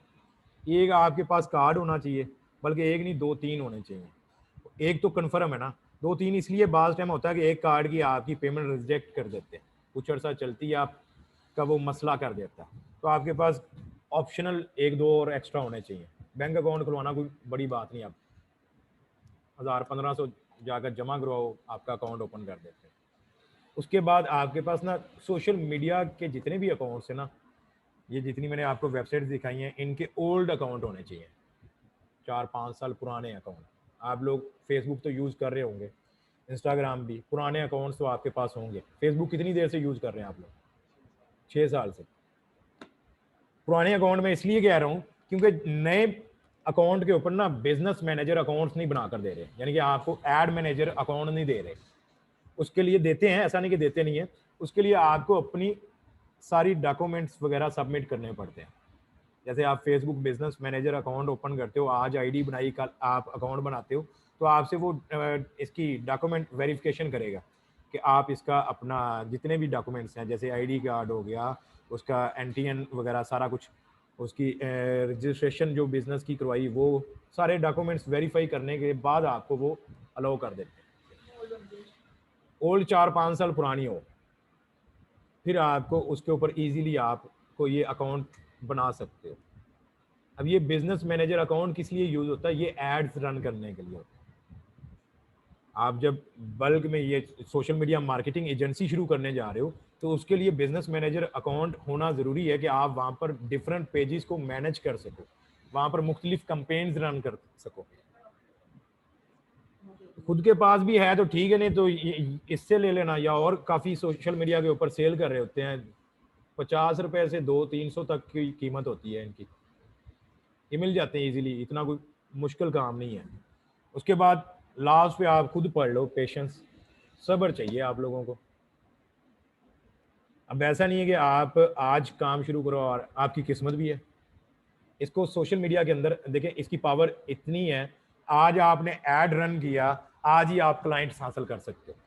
एक आपके पास कार्ड होना चाहिए, बल्कि एक नहीं 2-3 होने चाहिए। एक तो कन्फर्म है ना, 2-3 इसलिए बाज़ टाइम होता है कि एक कार्ड की आपकी पेमेंट रिजेक्ट कर देते हैं, कुछ अर्सा चलती है, आपका वो मसला कर देता है। तो आपके पास ऑप्शनल 1-2 और एक्स्ट्रा होने चाहिए। बैंक अकाउंट खुलवाना कोई बड़ी बात नहीं, आप 1000-1500 जाकर जमा करवाओ, आपका अकाउंट ओपन कर देते हैं। उसके बाद आपके पास ना सोशल मीडिया के जितने भी अकाउंट्स हैं ना, ये जितनी मैंने आपको वेबसाइट दिखाई हैं, इनके ओल्ड अकाउंट होने चाहिए, 4-5 साल पुराने अकाउंट। आप लोग फेसबुक तो यूज़ कर रहे होंगे, इंस्टाग्राम भी, पुराने अकाउंट्स तो आपके पास होंगे। फेसबुक कितनी देर से यूज़ कर रहे हैं आप लोग? 6 साल से। पुराने अकाउंट में इसलिए कह रहा हूँ क्योंकि नए अकाउंट के ऊपर ना बिजनेस मैनेजर अकाउंट्स नहीं बना कर दे रहे, यानी कि आपको एड मैनेजर अकाउंट नहीं दे रहे। उसके लिए देते हैं, ऐसा नहीं कि देते नहीं है, उसके लिए आपको अपनी सारी डॉक्यूमेंट्स वगैरह सबमिट करने पड़ते हैं। जैसे आप Facebook business manager account open करते हो, आज आईडी बनाई, कल आप अकाउंट बनाते हो, तो आपसे वो इसकी डॉक्यूमेंट वेरिफिकेशन करेगा कि आप इसका अपना जितने भी डॉक्यूमेंट्स हैं, जैसे आईडी कार्ड हो गया, उसका एनटीएन वगैरह सारा कुछ, उसकी रजिस्ट्रेशन जो बिज़नेस की करवाई, वो सारे डॉक्यूमेंट्स वेरीफाई करने के बाद आपको वो अलाउ कर देते हैं। ओल्ड 4-5 साल पुरानी हो, फिर आपको उसके ऊपर इजीली आपको ये अकाउंट बना सकते हो। अब ये बिजनेस मैनेजर अकाउंट किस लिए यूज होता है? ये एड्स रन करने के लिए होता है। आप जब बल्क में ये सोशल मीडिया मार्केटिंग एजेंसी शुरू करने जा रहे हो, तो उसके लिए बिजनेस मैनेजर अकाउंट होना ज़रूरी है कि आप वहाँ पर डिफरेंट पेजेस को मैनेज कर सको, वहाँ पर मुख्तलिफ कंपेन्स रन कर सको। खुद के पास भी है तो ठीक है, नहीं तो इससे ले लेना, या और काफ़ी सोशल मीडिया के ऊपर सेल कर रहे होते हैं, 50 रुपए से 200-300 तक की कीमत होती है इनकी, ये मिल जाते हैं इजीली, इतना कोई मुश्किल काम नहीं है। उसके बाद लास्ट पे आप खुद पढ़ लो, पेशेंस, सब्र चाहिए आप लोगों को। अब ऐसा नहीं है कि आप आज काम शुरू करो और आपकी किस्मत भी है। इसको सोशल मीडिया के अंदर देखें, इसकी पावर इतनी है, आज आपने ऐड रन किया, आज ही आप क्लाइंट्स हासिल कर सकते हो।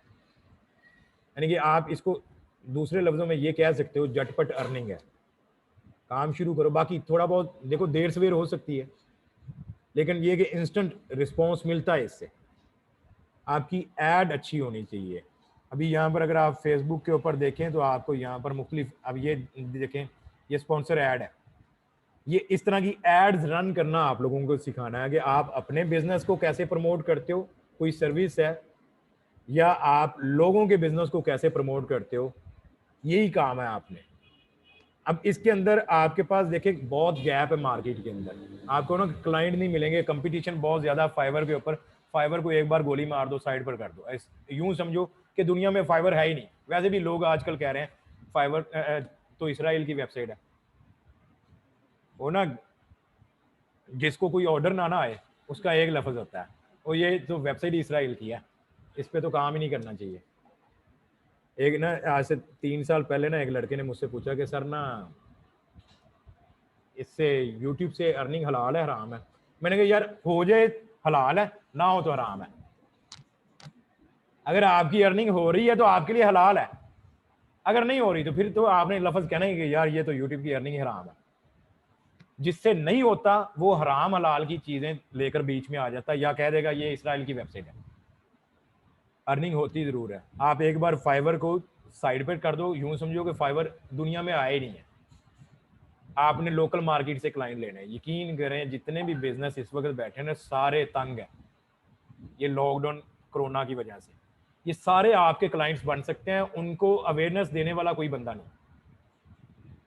यानी कि आप इसको दूसरे लफ्जों में ये कह सकते हो, झटपट अर्निंग है। काम शुरू करो, बाकी थोड़ा बहुत देखो देर सवेर हो सकती है, लेकिन ये कि इंस्टेंट रिस्पॉन्स मिलता है इससे। आपकी ऐड अच्छी होनी चाहिए। अभी यहाँ पर अगर आप फेसबुक के ऊपर देखें तो आपको यहाँ पर मुख्तलिफ, अब ये देखें, ये स्पॉन्सर ऐड है, ये इस तरह की एड्स रन करना आप लोगों को सिखाना है कि आप अपने बिजनेस को कैसे प्रमोट करते हो, कोई सर्विस है, या आप लोगों के बिजनेस को कैसे प्रमोट करते हो, यही काम है आपने। अब इसके अंदर आपके पास देखिए बहुत गैप है मार्केट के अंदर, आपको ना क्लाइंट नहीं मिलेंगे, कंपटीशन बहुत ज्यादा फाइवर के ऊपर। फाइवर को एक बार गोली मार दो, साइड पर कर दो, यूं समझो कि दुनिया में फाइवर है ही नहीं। वैसे भी लोग आजकल कह रहे हैं फाइवर तो इसराइल की वेबसाइट है, वो ना जिसको कोई ऑर्डर ना आए उसका एक लफ्ज होता है, और ये तो वेबसाइट इसराइल की है, इस पर तो काम ही नहीं करना चाहिए। एक ना आज से 3 साल पहले ना एक लड़के ने मुझसे पूछा कि सर ना इससे यूट्यूब से अर्निंग हलाल है हराम है? मैंने कहा यार हो जाए हलाल है, ना हो तो हराम है। अगर आपकी अर्निंग हो रही है तो आपके लिए हलाल है, अगर नहीं हो रही तो फिर तो आपने लफ्ज कहना है कि यार ये तो यूट्यूब की अर्निंग हराम है। जिससे नहीं होता वो हराम हलाल की चीजें लेकर बीच में आ जाता है, या कह देगा ये इसराइल की वेबसाइट है। अर्निंग होती जरूर है। आप एक बार फाइवर को साइड पर कर दो, यूं समझो कि फाइवर दुनिया में आया ही नहीं है, आपने लोकल मार्केट से क्लाइंट लेने हैं। यकीन करें जितने भी बिजनेस इस वक्त बैठे हैं सारे तंग है, ये लॉकडाउन कोरोना की वजह से। ये सारे आपके क्लाइंट्स बन सकते हैं, उनको अवेयरनेस देने वाला कोई बंदा नहीं,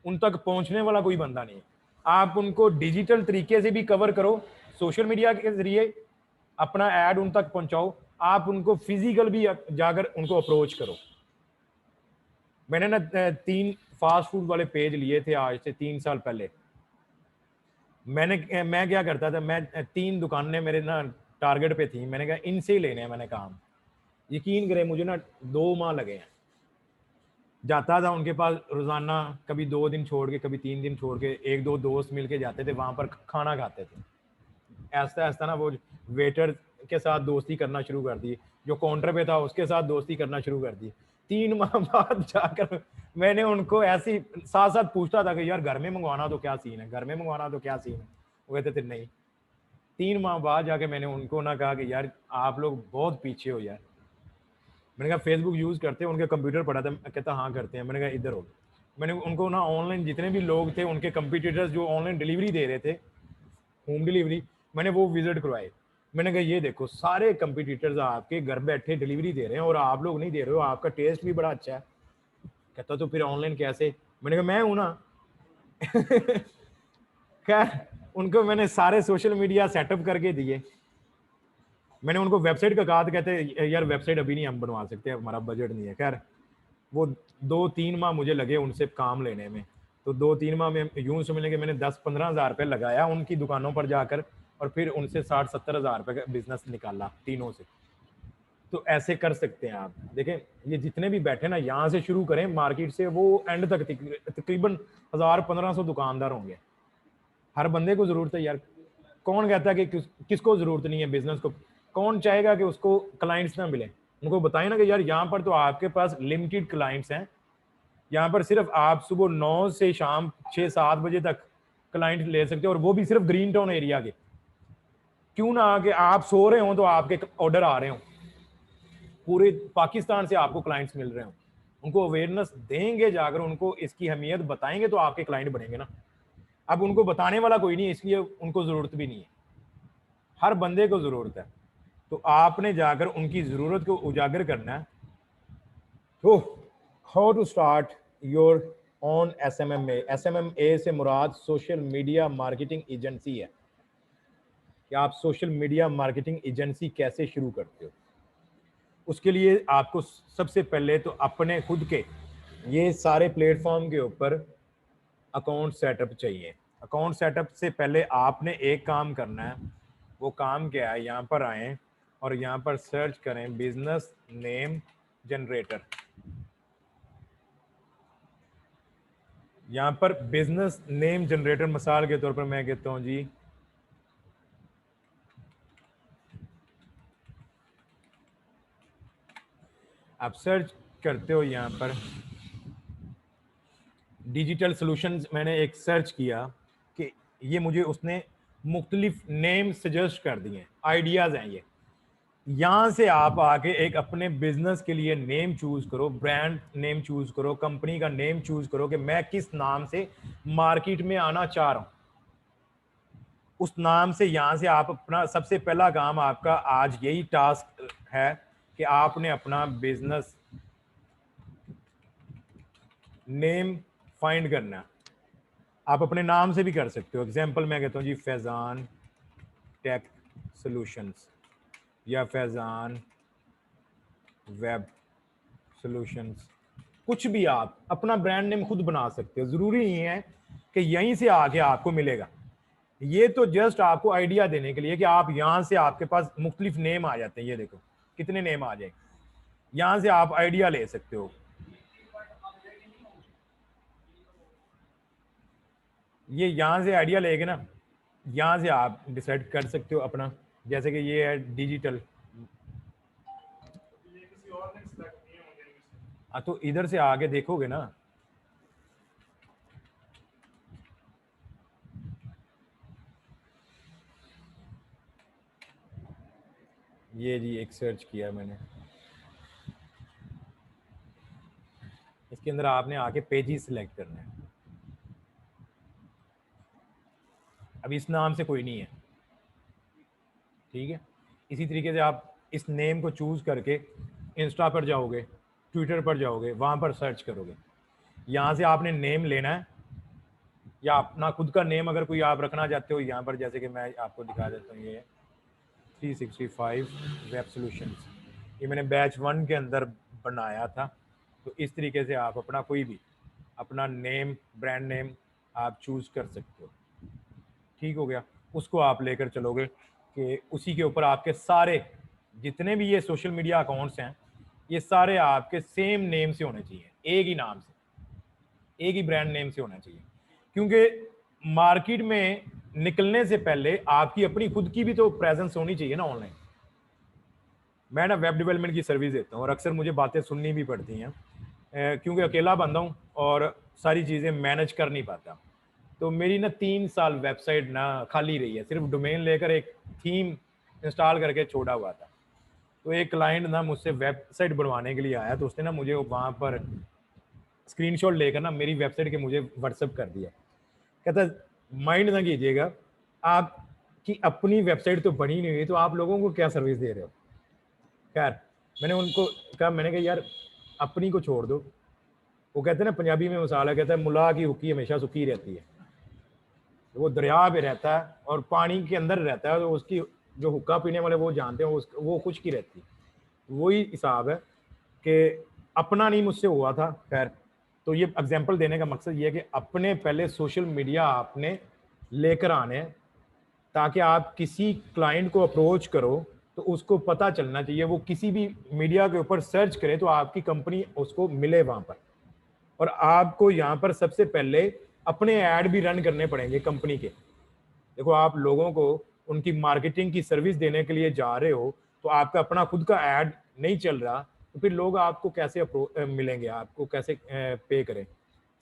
उन तक पहुंचने वाला कोई बंदा नहीं। आप उनको डिजिटल तरीके से भी कवर करो, सोशल मीडिया के जरिए अपना ऐड उन तक पहुंचाओ, आप उनको फिजिकल भी जाकर उनको अप्रोच करो। मैंने ना 3 फास्ट फूड वाले पेज लिए थे आज से 3 साल पहले। मैं क्या करता था, मैं 3 दुकानें मेरे ना टारगेट पे थी, मैंने कहा इनसे ही लेने हैं मैंने काम। यकीन करें मुझे ना 2 माह लगे हैं। जाता था उनके पास रोजाना, कभी 2 दिन छोड़ के, कभी 3 दिन छोड़ के, 1-2 दोस्त मिलके जाते थे, वहां पर खाना खाते थे। ऐसा ऐसा ना वो वेटर के साथ दोस्ती करना शुरू कर दी, जो काउंटर पे था उसके साथ दोस्ती करना शुरू कर दी। 3 माह बाद जाकर मैंने उनको ऐसी साथ साथ पूछता था कि यार घर में मंगवाना तो क्या सीन है, घर में मंगवाना तो क्या सीन है। वो कहते थे नहीं। 3 माह बाद जाके मैंने उनको ना कहा कि यार आप लोग बहुत पीछे हो यार। मैंने कहा फेसबुक यूज करते हैं, उनके कंप्यूटर पड़ा था, कहता हाँ करते हैं। मैंने कहा इधर हो। मैंने उनको ना ऑनलाइन जितने भी लोग थे उनके कंपटीटर्स जो ऑनलाइन डिलीवरी दे रहे थे, होम डिलीवरी, मैंने वो विजिट करवाए। मैंने कहा ये देखो सारे कंपटीटर्स आपके घर बैठे डिलीवरी दे रहे हैं और आप लोग नहीं दे रहे हो, आपका टेस्ट भी बड़ा अच्छा है। कहता तो फिर ऑनलाइन कैसे। मैंने कहा मैं हूं ना। खैर उनको मैंने सारे सोशल मीडिया सेटअप करके दिए। मैंने उनको वेबसाइट का कहा, तो कहते यार वेबसाइट अभी नहीं हम बनवा सकते, हमारा बजट नहीं है। खैर वो 2-3 माह मुझे लगे उनसे काम लेने में। तो 2-3 माह में यूं समझ लें कि मैंने 10-15 हज़ार रुपये लगाया उनकी दुकानों पर जाकर, और फिर उनसे 60-70 हज़ार रुपये का बिजनेस निकाला तीनों से। तो ऐसे कर सकते हैं आप। देखें ये जितने भी बैठे ना, यहाँ से शुरू करें मार्केट से, वो एंड तक तकरीबन 1000-1500 दुकानदार होंगे। हर बंदे को जरूरत है यार। कौन कहता है कि किसको जरूरत नहीं है बिजनेस को। कौन चाहेगा कि उसको क्लाइंट्स ना मिले। उनको बताएं ना कि यार यहाँ पर तो आपके पास लिमिटेड क्लाइंट्स हैं, यहाँ पर सिर्फ आप सुबह 9 से शाम 6-7 बजे तक क्लाइंट ले सकते हो, और वो भी सिर्फ ग्रीन टाउन एरिया के। क्यों ना कि आप सो रहे हो तो आपके ऑर्डर आ रहे हो, पूरे पाकिस्तान से आपको क्लाइंट्स मिल रहे हो। उनको अवेयरनेस देंगे जाकर, उनको इसकी अहमियत बताएंगे तो आपके क्लाइंट बनेंगे ना। अब उनको बताने वाला कोई नहीं, इसलिए उनको जरूरत भी नहीं है। हर बंदे को जरूरत है, तो आपने जाकर उनकी जरूरत को उजागर करना है। तो how to start your own SMMA। SMMA से मुराद सोशल मीडिया मार्केटिंग एजेंसी है, कि आप सोशल मीडिया मार्केटिंग एजेंसी कैसे शुरू करते हो। उसके लिए आपको सबसे पहले तो अपने खुद के ये सारे प्लेटफॉर्म के ऊपर अकाउंट सेटअप चाहिए। अकाउंट सेटअप से पहले आपने एक काम करना है। वो काम क्या है, यहाँ पर आए और यहाँ पर सर्च करें बिजनेस नेम जनरेटर। यहाँ पर बिजनेस नेम जनरेटर, मिसाल के तौर पर मैं कहता हूँ जी आप सर्च करते हो यहाँ पर डिजिटल सॉल्यूशंस, मैंने एक सर्च किया कि ये मुझे उसने मुख्तलिफ नेम सजेस्ट कर दिए, आइडियाज़ हैं ये। यहाँ से आप आके एक अपने बिजनेस के लिए नेम चूज करो, ब्रांड नेम चूज करो, कंपनी का नेम चूज करो कि मैं किस नाम से मार्केट में आना चाह रहा हूँ। उस नाम से यहाँ से आप अपना सबसे पहला काम आपका आज यही टास्क है कि आपने अपना बिजनेस नेम फाइंड करना है। आप अपने नाम से भी कर सकते हो। एग्जांपल मैं कहता हूँ जी फैज़ान टेक सॉल्यूशंस, या फैज़ान वेब सॉल्यूशंस, कुछ भी आप अपना ब्रांड नेम खुद बना सकते हो। जरूरी नहीं है कि यहीं से आके आपको मिलेगा। ये तो जस्ट आपको आइडिया देने के लिए कि आप यहां से आपके पास मुख्तलिफ नेम आ जाते हैं। ये देखो कितने नेम आ जाए, यहां से आप आइडिया ले सकते हो। ये यहां से आइडिया लेके ना, यहां से आप डिसाइड कर सकते हो अपना जैसे कि ये है डिजिटल। हाँ तो इधर से आगे देखोगे ना, ये जी एक सर्च किया मैंने, इसके अंदर आपने आके पेजेस सिलेक्ट करना है। अब इस नाम से कोई नहीं है, ठीक है। इसी तरीके से आप इस नेम को चूज करके इंस्टा पर जाओगे, ट्विटर पर जाओगे, वहां पर सर्च करोगे। यहाँ से आपने नेम लेना है, या अपना खुद का नेम अगर कोई आप रखना चाहते हो, यहाँ पर जैसे कि मैं आपको दिखा देता हूँ, ये 365 वेब सॉल्यूशंस, ये मैंने बैच 1 के अंदर बनाया था। तो इस तरीके से आप अपना कोई भी अपना नेम, ब्रांड नेम आप चूज कर सकते हो, ठीक हो गया। उसको आप लेकर चलोगे कि उसी के ऊपर आपके सारे जितने भी ये सोशल मीडिया अकाउंट्स हैं, ये सारे आपके सेम नेम से होने चाहिए, एक ही नाम से, एक ही ब्रांड नेम से होना चाहिए। क्योंकि मार्केट में निकलने से पहले आपकी अपनी खुद की भी तो प्रेजेंस होनी चाहिए ना ऑनलाइन। मैं ना वेब डेवलपमेंट की सर्विस देता हूँ और अक्सर मुझे बातें सुननी भी पड़ती हैं, क्योंकि अकेला बंदा हूँ और सारी चीज़ें मैनेज कर नहीं पाता। तो मेरी ना 3 साल वेबसाइट ना खाली रही है, सिर्फ डोमेन लेकर एक थीम इंस्टॉल करके छोड़ा हुआ था। तो एक क्लाइंट ना मुझसे वेबसाइट बनवाने के लिए आया, तो उसने ना मुझे वहाँ पर स्क्रीनशॉट लेकर ना मेरी वेबसाइट के मुझे व्हाट्सअप कर दिया। कहता माइंड ना कीजिएगा, आपकी अपनी वेबसाइट तो बनी नहीं हुई, तो आप लोगों को क्या सर्विस दे रहे हो। खैर मैंने उनको कहा, मैंने कहा यार अपनी को छोड़ दो। वो कहते हैं ना पंजाबी में मसाला, कहता है मुला की हुक्की हमेशा सूखी रहती है। वो दरिया पे रहता है और पानी के अंदर रहता है, तो उसकी जो हुक्का पीने वाले वो जानते हैं वो खुश्क ही रहती है। वही हिसाब है कि अपना नहीं मुझसे हुआ था। खैर तो ये एग्जांपल देने का मकसद ये है कि अपने पहले सोशल मीडिया आपने लेकर आने हैं, ताकि आप किसी क्लाइंट को अप्रोच करो तो उसको पता चलना चाहिए, वो किसी भी मीडिया के ऊपर सर्च करे तो आपकी कंपनी उसको मिले वहां पर। और आपको यहाँ पर सबसे पहले अपने ऐड भी रन करने पड़ेंगे कंपनी के। देखो आप लोगों को उनकी मार्केटिंग की सर्विस देने के लिए जा रहे हो, तो आपका अपना खुद का ऐड नहीं चल रहा, तो फिर लोग आपको कैसे मिलेंगे, आपको कैसे पे करें।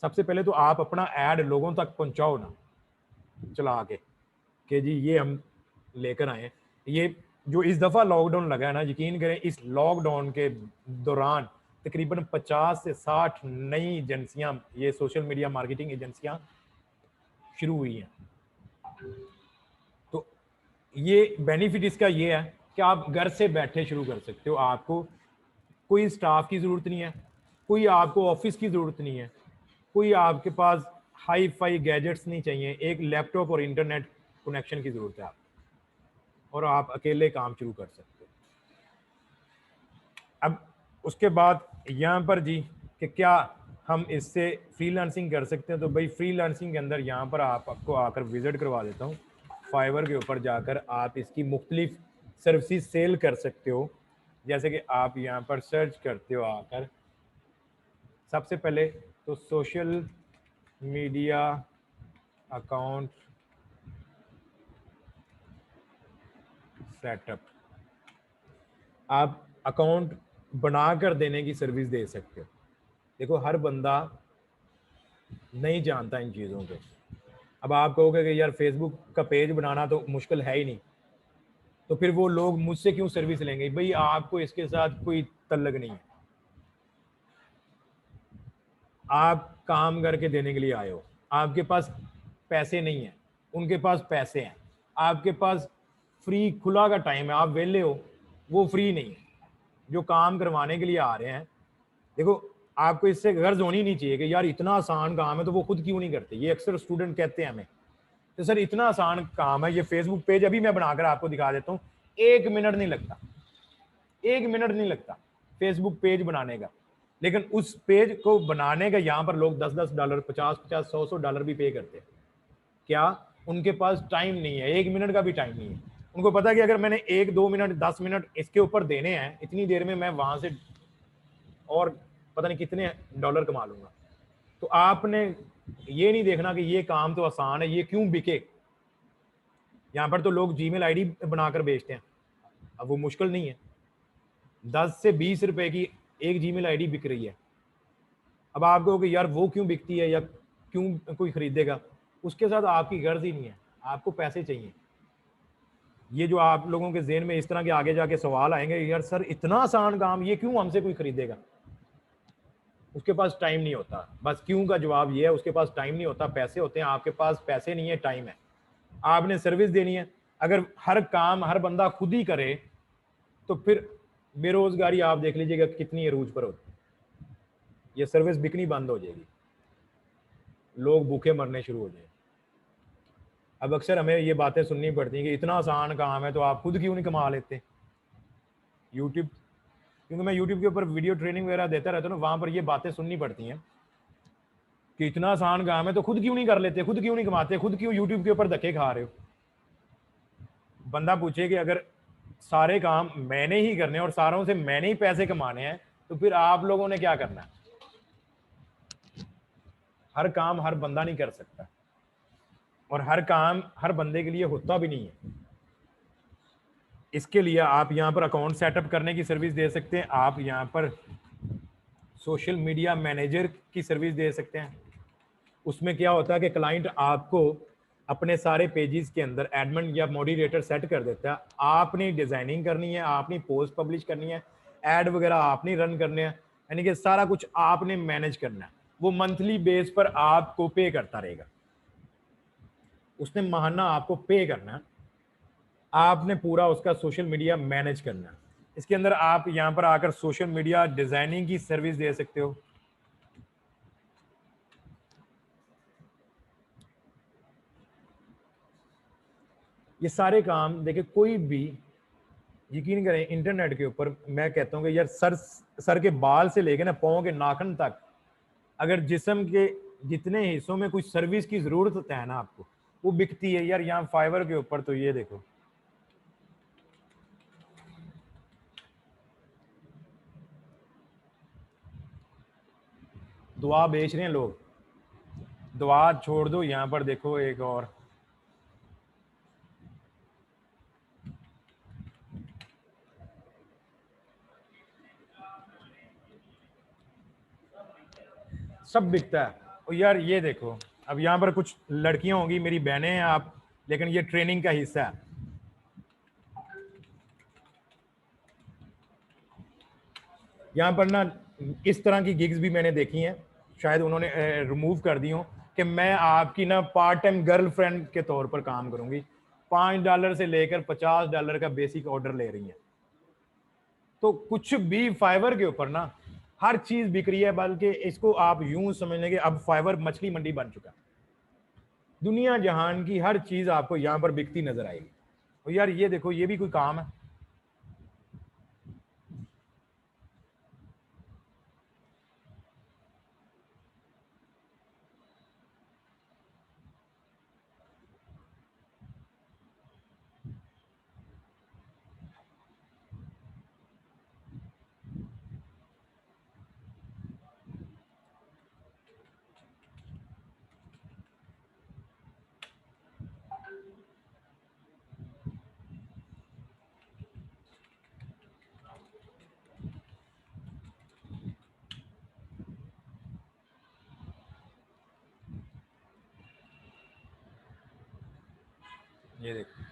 सबसे पहले तो आप अपना ऐड लोगों तक पहुंचाओ ना, चला के कि जी ये हम लेकर आए हैं। ये जो इस दफ़ा लॉकडाउन लगा है ना, यकीन करें इस लॉकडाउन के दौरान तकरीबन 50 से 60 नई एजेंसियां, ये सोशल मीडिया मार्केटिंग एजेंसियां शुरू हुई हैं। तो ये बेनिफिट इसका ये है कि आप घर से बैठे शुरू कर सकते हो। आपको कोई स्टाफ की ज़रूरत नहीं है, कोई आपको ऑफिस की ज़रूरत नहीं है, कोई आपके पास हाई फाई गैजेट्स नहीं चाहिए, एक लैपटॉप और इंटरनेट कनेक्शन की ज़रूरत है आपको, और आप अकेले काम शुरू कर सकते हो। अब उसके बाद यहाँ पर जी कि क्या हम इससे फ्रीलांसिंग कर सकते हैं, तो भाई फ्रीलांसिंग के अंदर यहाँ पर आपको आकर विजिट करवा देता हूँ। फाइवर के ऊपर जाकर आप इसकी मुख्तलिफ सर्विसेज सेल कर सकते हो। जैसे कि आप यहाँ पर सर्च करते हो आकर, सबसे पहले तो सोशल मीडिया अकाउंट सेटअप, आप अकाउंट बनाकर देने की सर्विस दे सकते हो। देखो हर बंदा नहीं जानता इन चीज़ों को। अब आप कहोगे कि यार फेसबुक का पेज बनाना तो मुश्किल है ही नहीं, तो फिर वो लोग मुझसे क्यों सर्विस लेंगे। भाई आपको इसके साथ कोई तल्लक नहीं है, आप काम करके देने के लिए आए हो, आपके पास पैसे नहीं है, उनके पास पैसे हैं, आपके पास फ्री खुला का टाइम है, आप वेले हो, वो फ्री नहीं है जो काम करवाने के लिए आ रहे हैं। देखो आपको इससे गर्ज होनी नहीं चाहिए कि यार इतना आसान काम है तो वो खुद क्यों नहीं करते। ये अक्सर स्टूडेंट कहते हैं हमें, तो सर इतना आसान काम है, ये फेसबुक पेज अभी मैं बनाकर आपको दिखा देता हूँ, 1 मिनट नहीं लगता, 1 मिनट नहीं लगता फेसबुक पेज बनाने का। लेकिन उस पेज को बनाने का यहाँ पर लोग $10-10, $50-50, $100-100 भी पे करते हैं। क्या उनके पास टाइम नहीं है, 1 मिनट का भी टाइम नहीं है। उनको पता है कि अगर मैंने 1-2 मिनट 10 मिनट इसके ऊपर देने हैं, इतनी देर में मैं वहां से और पता नहीं कितने डॉलर कमा लूंगा। तो आपने ये नहीं देखना कि ये काम तो आसान है, ये क्यों बिके। यहाँ पर तो लोग जीमेल आईडी बनाकर बेचते हैं, अब वो मुश्किल नहीं है, 10 से 20 रुपए की एक जीमेल आईडी बिक रही है। अब आप कहोगे यार वो क्यों बिकती है या क्यों कोई खरीदेगा, उसके साथ आपकी गर्ज ही नहीं है, आपको पैसे चाहिए। ये जो आप लोगों के ज़हन में इस तरह के आगे जाके सवाल आएंगे, यार सर इतना आसान काम, ये क्यों हमसे कोई खरीदेगा, उसके पास टाइम नहीं होता। बस क्यों का जवाब ये है, उसके पास टाइम नहीं होता, पैसे होते हैं, आपके पास पैसे नहीं है, टाइम है, आपने सर्विस देनी है। अगर हर काम हर बंदा खुद ही करे तो फिर बेरोजगारी आप देख लीजिएगा कितनी अरूज पर होती है, ये सर्विस बिकनी बंद हो जाएगी, लोग भूखे मरने शुरू हो जाएंगे। अब अक्सर हमें ये बातें सुननी पड़ती हैं कि इतना आसान काम है तो आप खुद क्यों नहीं कमा लेते। यूट्यूब, क्योंकि मैं यूट्यूब के ऊपर वीडियो ट्रेनिंग वगैरह देता रहता हूँ ना, वहाँ पर ये बातें सुननी पड़ती हैं कि इतना आसान काम है तो खुद क्यों नहीं कर लेते, खुद क्यों नहीं कमाते, खुद क्यों यूट्यूब के ऊपर धक्के खा रहे हो। बंदा पूछे कि अगर सारे काम मैंने ही करने और सारों से मैंने ही पैसे कमाने हैं तो फिर आप लोगों ने क्या करना है। हर काम हर बंदा नहीं कर सकता और हर काम हर बंदे के लिए होता भी नहीं है। इसके लिए आप यहाँ पर अकाउंट सेटअप करने की सर्विस दे सकते हैं, आप यहाँ पर सोशल मीडिया मैनेजर की सर्विस दे सकते हैं। उसमें क्या होता है कि क्लाइंट आपको अपने सारे पेजेस के अंदर एडमिन या मॉडरेटर सेट कर देता है, आपने डिजाइनिंग करनी है, आपने पोस्ट पब्लिश करनी है, ऐड वगैरह आपने रन करने हैं, यानी कि सारा कुछ आपने मैनेज करना है। वो मंथली बेस पर आपको पे करता रहेगा, उसने माहाना आपको पे करना है, आपने पूरा उसका सोशल मीडिया मैनेज करना है। इसके अंदर आप यहाँ पर आकर सोशल मीडिया डिजाइनिंग की सर्विस दे सकते हो। ये सारे काम देखिए, कोई भी यकीन करें इंटरनेट के ऊपर, मैं कहता हूँ कि यार सर के बाल से लेकर ना पाँव के नाखून तक, अगर जिस्म के जितने हिस्सों में कुछ सर्विस की जरूरत होता है ना आपको, वो बिकती है। यार यहाँ फाइवर के ऊपर तो ये देखो, दुआ बेच रहे हैं लोग, दुआ छोड़ दो, यहाँ पर देखो एक और, सब बिकता है। और यार ये देखो, अब यहाँ पर कुछ लड़कियां होंगी, मेरी बहनें हैं आप, लेकिन ये ट्रेनिंग का हिस्सा है। यहाँ पर ना इस तरह की गिग्स भी मैंने देखी हैं, शायद उन्होंने रिमूव कर दी हो, कि मैं आपकी ना पार्ट टाइम गर्लफ्रेंड के तौर पर काम करूंगी, $5 से लेकर $50 का बेसिक ऑर्डर ले रही हैं। तो कुछ भी फाइवर के ऊपर ना हर चीज बिक रही है, बल्कि इसको आप यूं समझ लेंगे अब फाइवर मछली मंडी बन चुका है। दुनिया जहान की हर चीज आपको यहाँ पर बिकती नजर आएगी। और यार ये देखो, ये भी कोई काम है। ये देखो,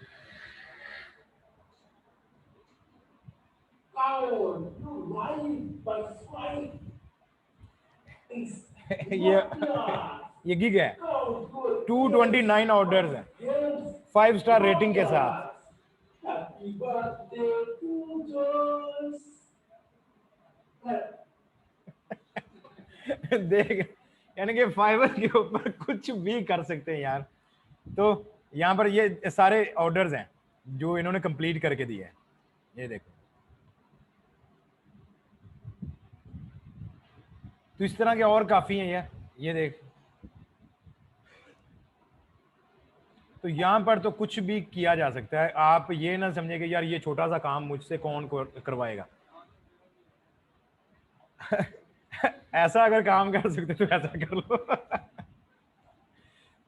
ये ये गिग है, 229 ऑर्डर्स हैं, 5 स्टार रेटिंग के साथ। देख, यानी कि फाइवर के ऊपर कुछ भी कर सकते हैं यार। तो यहाँ पर ये सारे ऑर्डर्स हैं जो इन्होंने कंप्लीट करके दिए हैं, ये देखो। तो इस तरह के और काफी हैं यार, ये देख। तो यहाँ पर तो कुछ भी किया जा सकता है, आप ये ना समझे कि यार ये छोटा सा काम मुझसे कौन करवाएगा। ऐसा अगर काम कर सकते तो ऐसा कर लो।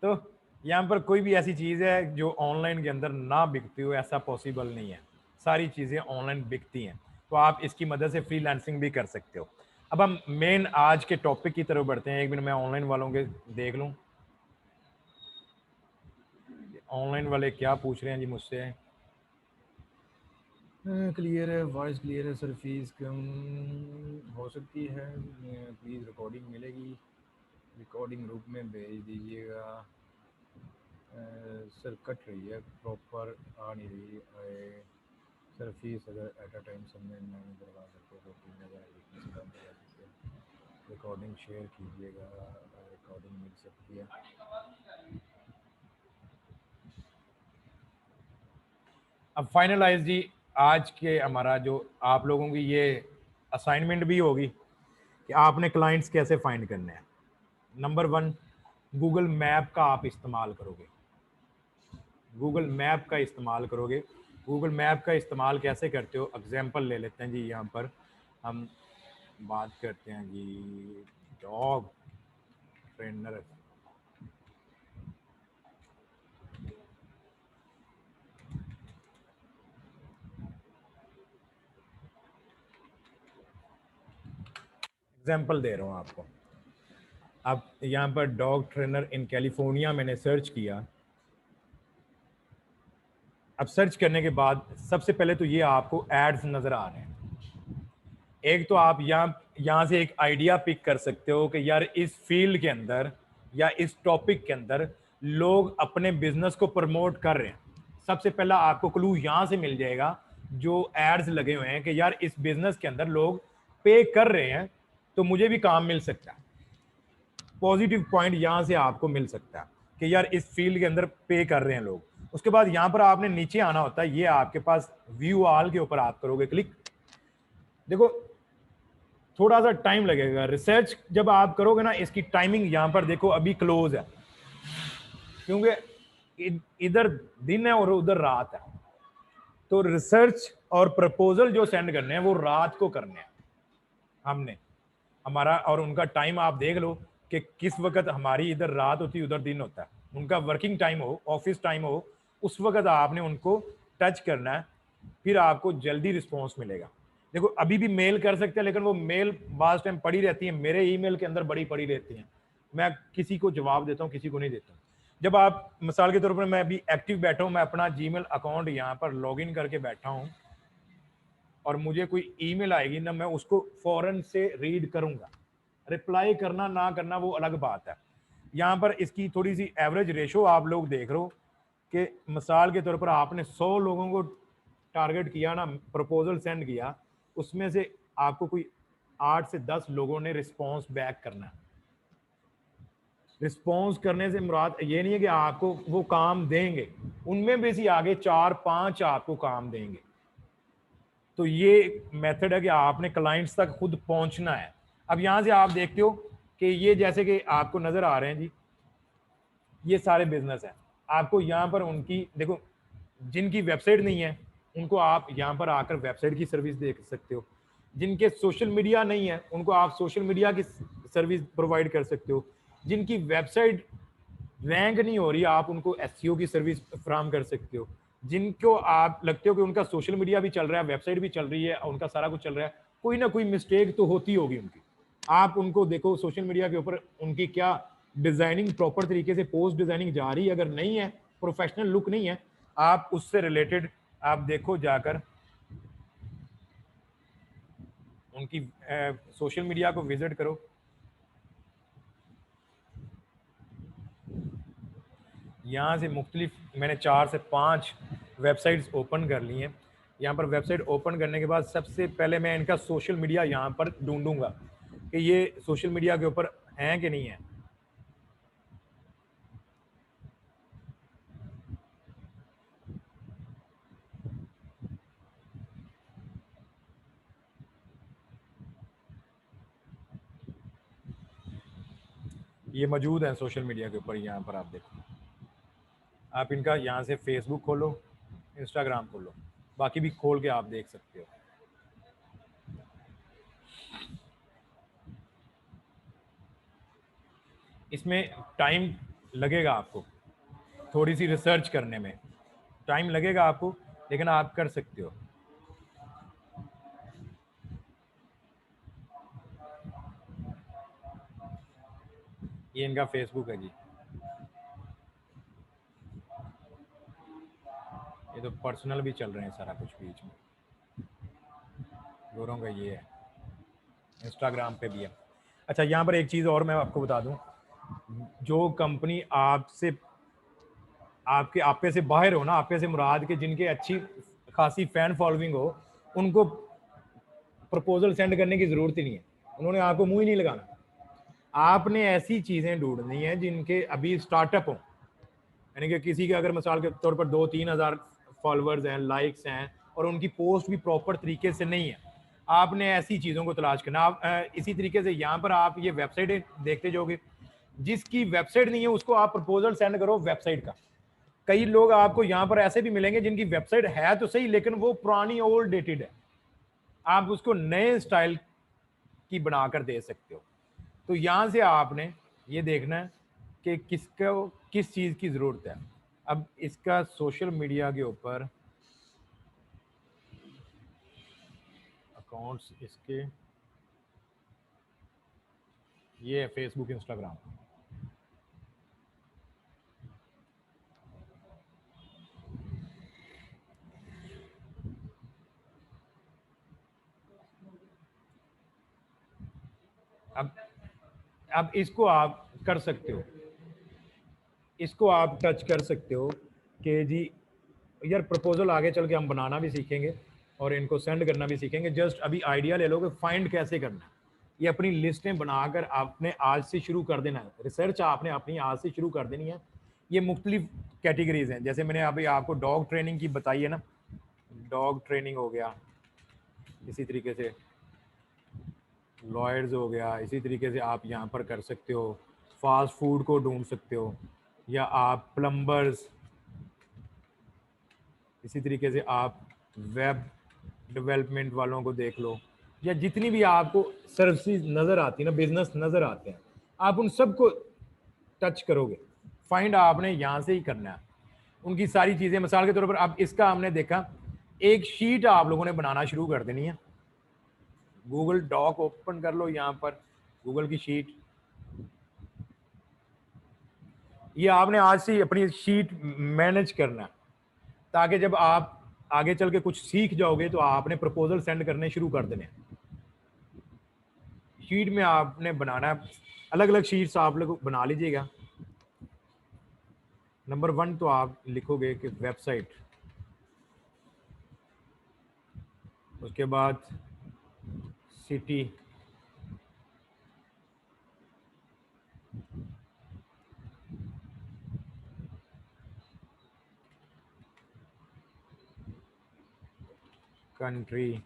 तो यहाँ पर कोई भी ऐसी चीज़ है जो ऑनलाइन के अंदर ना बिकती हो, ऐसा पॉसिबल नहीं है। सारी चीज़ें ऑनलाइन बिकती हैं, तो आप इसकी मदद से फ्रीलांसिंग भी कर सकते हो। अब हम मेन आज के टॉपिक की तरफ बढ़ते हैं। एक मिनट मैं ऑनलाइन वालों के देख लूँ, ऑनलाइन वाले क्या पूछ रहे हैं जी मुझसे। क्लियर है, वॉइस क्लियर है सर, फीस कम हो सकती है, प्लीज़ रिकॉर्डिंग मिलेगी, रिकॉर्डिंग रूप में भेज दीजिएगा। सर कट रही है, प्रॉपर आ नहीं रही है सर। फीस अगर एट अ टाइम सबमिट नहीं करवा सकते तो 3000 कम करवा सकते हैं। रिकॉर्डिंग शेयर कीजिएगा, रिकॉर्डिंग मिल सकती है। अब फाइनलाइज जी, आज के हमारा जो आप लोगों की ये असाइनमेंट भी होगी कि आपने क्लाइंट्स कैसे फाइंड करने हैं। नंबर 1, गूगल मैप का आप इस्तेमाल करोगे। गूगल मैप का इस्तेमाल करोगे। गूगल मैप का इस्तेमाल कैसे करते हो, एग्जांपल ले लेते हैं जी। यहाँ पर हम बात करते हैं जी डॉग ट्रेनर। एग्जांपल दे रहा हूँ आपको। अब यहाँ पर डॉग ट्रेनर इन कैलिफोर्निया मैंने सर्च किया। अब सर्च करने के बाद सबसे पहले तो ये आपको एड्स नजर आ रहे हैं। एक तो आप यहाँ से एक आइडिया पिक कर सकते हो कि यार इस फील्ड के अंदर या इस टॉपिक के अंदर लोग अपने बिजनेस को प्रमोट कर रहे हैं। सबसे पहला आपको क्लू यहाँ से मिल जाएगा, जो एड्स लगे हुए हैं कि यार इस बिजनेस के अंदर लोग पे कर रहे हैं, तो मुझे भी काम मिल सकता है। पॉजिटिव पॉइंट यहां से आपको मिल सकता है कि यार इस फील्ड के अंदर पे कर रहे हैं लोग। उसके बाद यहां पर आपने नीचे आना होता है, ये आपके पास व्यू ऑल के ऊपर आप करोगे क्लिक। देखो थोड़ा सा टाइम लगेगा, रिसर्च जब आप करोगे ना, इसकी टाइमिंग यहां पर देखो अभी क्लोज है, क्योंकि इधर दिन है और उधर रात है। तो रिसर्च और प्रपोजल जो सेंड करने हैं वो रात को करने हैं हमने, हमारा और उनका टाइम आप देख लो कि किस वक्त हमारी इधर रात होती है उधर दिन होता है। उनका वर्किंग टाइम हो, ऑफिस टाइम हो, उस वक्त आपने उनको टच करना है, फिर आपको जल्दी रिस्पॉन्स मिलेगा। देखो अभी भी मेल कर सकते हैं, लेकिन वो मेल बास टाइम पड़ी रहती है, मेरे ईमेल के अंदर बड़ी पड़ी रहती हैं। मैं किसी को जवाब देता हूँ, किसी को नहीं देता हूँ। जब आप मिसाल के तौर पर, मैं अभी एक्टिव बैठा हूँ, मैं अपना जीमेल अकाउंट यहाँ पर लॉगिन करके बैठा हूँ और मुझे कोई ईमेल आएगी ना, मैं उसको फौरन से रीड करूंगा। रिप्लाई करना ना करना वो अलग बात है। यहाँ पर इसकी थोड़ी सी एवरेज रेशो आप लोग देख रहे हो कि मिसाल के तौर पर आपने 100 लोगों को टारगेट किया ना, प्रपोजल सेंड किया, उसमें से आपको कोई 8 से 10 लोगों ने रिस्पॉन्स बैक करना है। रिस्पॉन्स करने से मुराद ये नहीं है कि आपको वो काम देंगे, उनमें भी सी आगे 4-5 आपको काम देंगे। तो ये मेथड है कि आपने क्लाइंट्स तक खुद पहुंचना है। अब यहां से आप देखते हो कि ये जैसे कि आपको नजर आ रहे हैं जी, ये सारे बिजनेस हैं। आपको यहाँ पर उनकी देखो, जिनकी वेबसाइट नहीं है उनको आप यहाँ पर आकर वेबसाइट की सर्विस देख सकते हो। जिनके सोशल मीडिया नहीं है उनको आप सोशल मीडिया की सर्विस प्रोवाइड कर सकते हो। जिनकी वेबसाइट रैंक नहीं हो रही, आप उनको एसईओ की सर्विस फ्राहम कर सकते हो। जिनको आप लगते हो कि उनका सोशल मीडिया भी चल रहा है, वेबसाइट भी चल रही है, उनका सारा कुछ चल रहा है, कोई ना कोई मिस्टेक तो होती होगी उनकी। आप उनको देखो सोशल मीडिया के ऊपर उनकी क्या डिजाइनिंग प्रॉपर तरीके से पोस्ट डिजाइनिंग जा रही है, अगर नहीं है, प्रोफेशनल लुक नहीं है, आप उससे रिलेटेड आप देखो जाकर उनकी सोशल मीडिया को विजिट करो। यहाँ से मुख्तलिफ मैंने 4 से 5 वेबसाइट्स ओपन कर ली हैं। यहाँ पर वेबसाइट ओपन करने के बाद सबसे पहले मैं इनका सोशल मीडिया यहाँ पर ढूंढूंगा कि ये सोशल मीडिया के ऊपर हैं कि नहीं है। ये मौजूद है सोशल मीडिया के ऊपर, यहाँ पर आप देखो। आप इनका यहाँ से फेसबुक खोलो, इंस्टाग्राम खोलो, बाकी भी खोल के आप देख सकते हो। इसमें टाइम लगेगा आपको, थोड़ी सी रिसर्च करने में टाइम लगेगा आपको, लेकिन आप कर सकते हो। ये इनका फेसबुक है जी, ये तो पर्सनल भी चल रहे हैं सारा कुछ बीच में। गोरों का ये है, इंस्टाग्राम पे भी है। अच्छा, यहाँ पर एक चीज़ और मैं आपको बता दूं, जो कंपनी आपसे आपके आपे से बाहर हो ना, आपे से मुराद के जिनके अच्छी खासी फैन फॉलोइंग हो, उनको प्रपोजल सेंड करने की जरूरत ही नहीं है, उन्होंने आपको मुंह ही नहीं लगाना। आपने ऐसी चीजें ढूंढनी है जिनके अभी स्टार्टअप हो, यानी कि किसी के अगर मिसाल के तौर पर 2-3 हज़ार फॉलोअर्स हैं, लाइक्स हैं, और उनकी पोस्ट भी प्रॉपर तरीके से नहीं है, आपने ऐसी चीज़ों को तलाश करना। आप इसी तरीके से यहाँ पर आप ये वेबसाइट देखते जाओगे, जिसकी वेबसाइट नहीं है उसको आप प्रपोजल सेंड करो वेबसाइट का। कई लोग आपको यहाँ पर ऐसे भी मिलेंगे जिनकी वेबसाइट है तो सही, लेकिन वो पुरानी ओल्ड डेटेड है, आप उसको नए स्टाइल की बनाकर दे सकते हो। तो यहां से आपने ये देखना है कि किसको किस चीज़ की ज़रूरत है। अब इसका सोशल मीडिया के ऊपर अकाउंट्स इसके, ये है फेसबुक, इंस्टाग्राम। अब अब इसको आप कर सकते हो, इसको आप टच कर सकते हो कि जी यार प्रपोजल आगे चल के हम बनाना भी सीखेंगे और इनको सेंड करना भी सीखेंगे। जस्ट अभी आइडिया ले लो कि फाइंड कैसे करना है। ये अपनी लिस्टें बनाकर आपने आज से शुरू कर देना है, रिसर्च आपने अपनी आज से शुरू कर देनी है। ये मुख्तलिफ कैटेगरीज हैं, जैसे मैंने अभी आपको डॉग ट्रेनिंग की बताई है ना, डॉग ट्रेनिंग हो गया, इसी तरीके से लॉयर्स हो गया, इसी तरीके से आप यहाँ पर कर सकते हो, फास्ट फूड को ढूंढ सकते हो, या आप प्लम्बर्स, इसी तरीके से आप वेब डेवलपमेंट वालों को देख लो, या जितनी भी आपको सर्विसेज नज़र आती है ना, बिजनेस नज़र आते हैं, आप उन सबको टच करोगे। फाइंड आपने यहाँ से ही करना है उनकी सारी चीज़ें। मिसाल के तौर पर अब इसका हमने देखा, एक शीट आप लोगों ने बनाना शुरू कर देनी है। गूगल डॉक ओपन कर लो, यहाँ पर गूगल की शीट, ये आपने आज से ही अपनी शीट मैनेज करना है, ताकि जब आप आगे चल के कुछ सीख जाओगे तो आपने प्रपोजल सेंड करने शुरू कर देने। शीट में आपने बनाना है, अलग अलग शीट्स आप लोग बना लीजिएगा। नंबर 1 तो आप लिखोगे कि वेबसाइट, उसके बाद सिटी, कंट्री,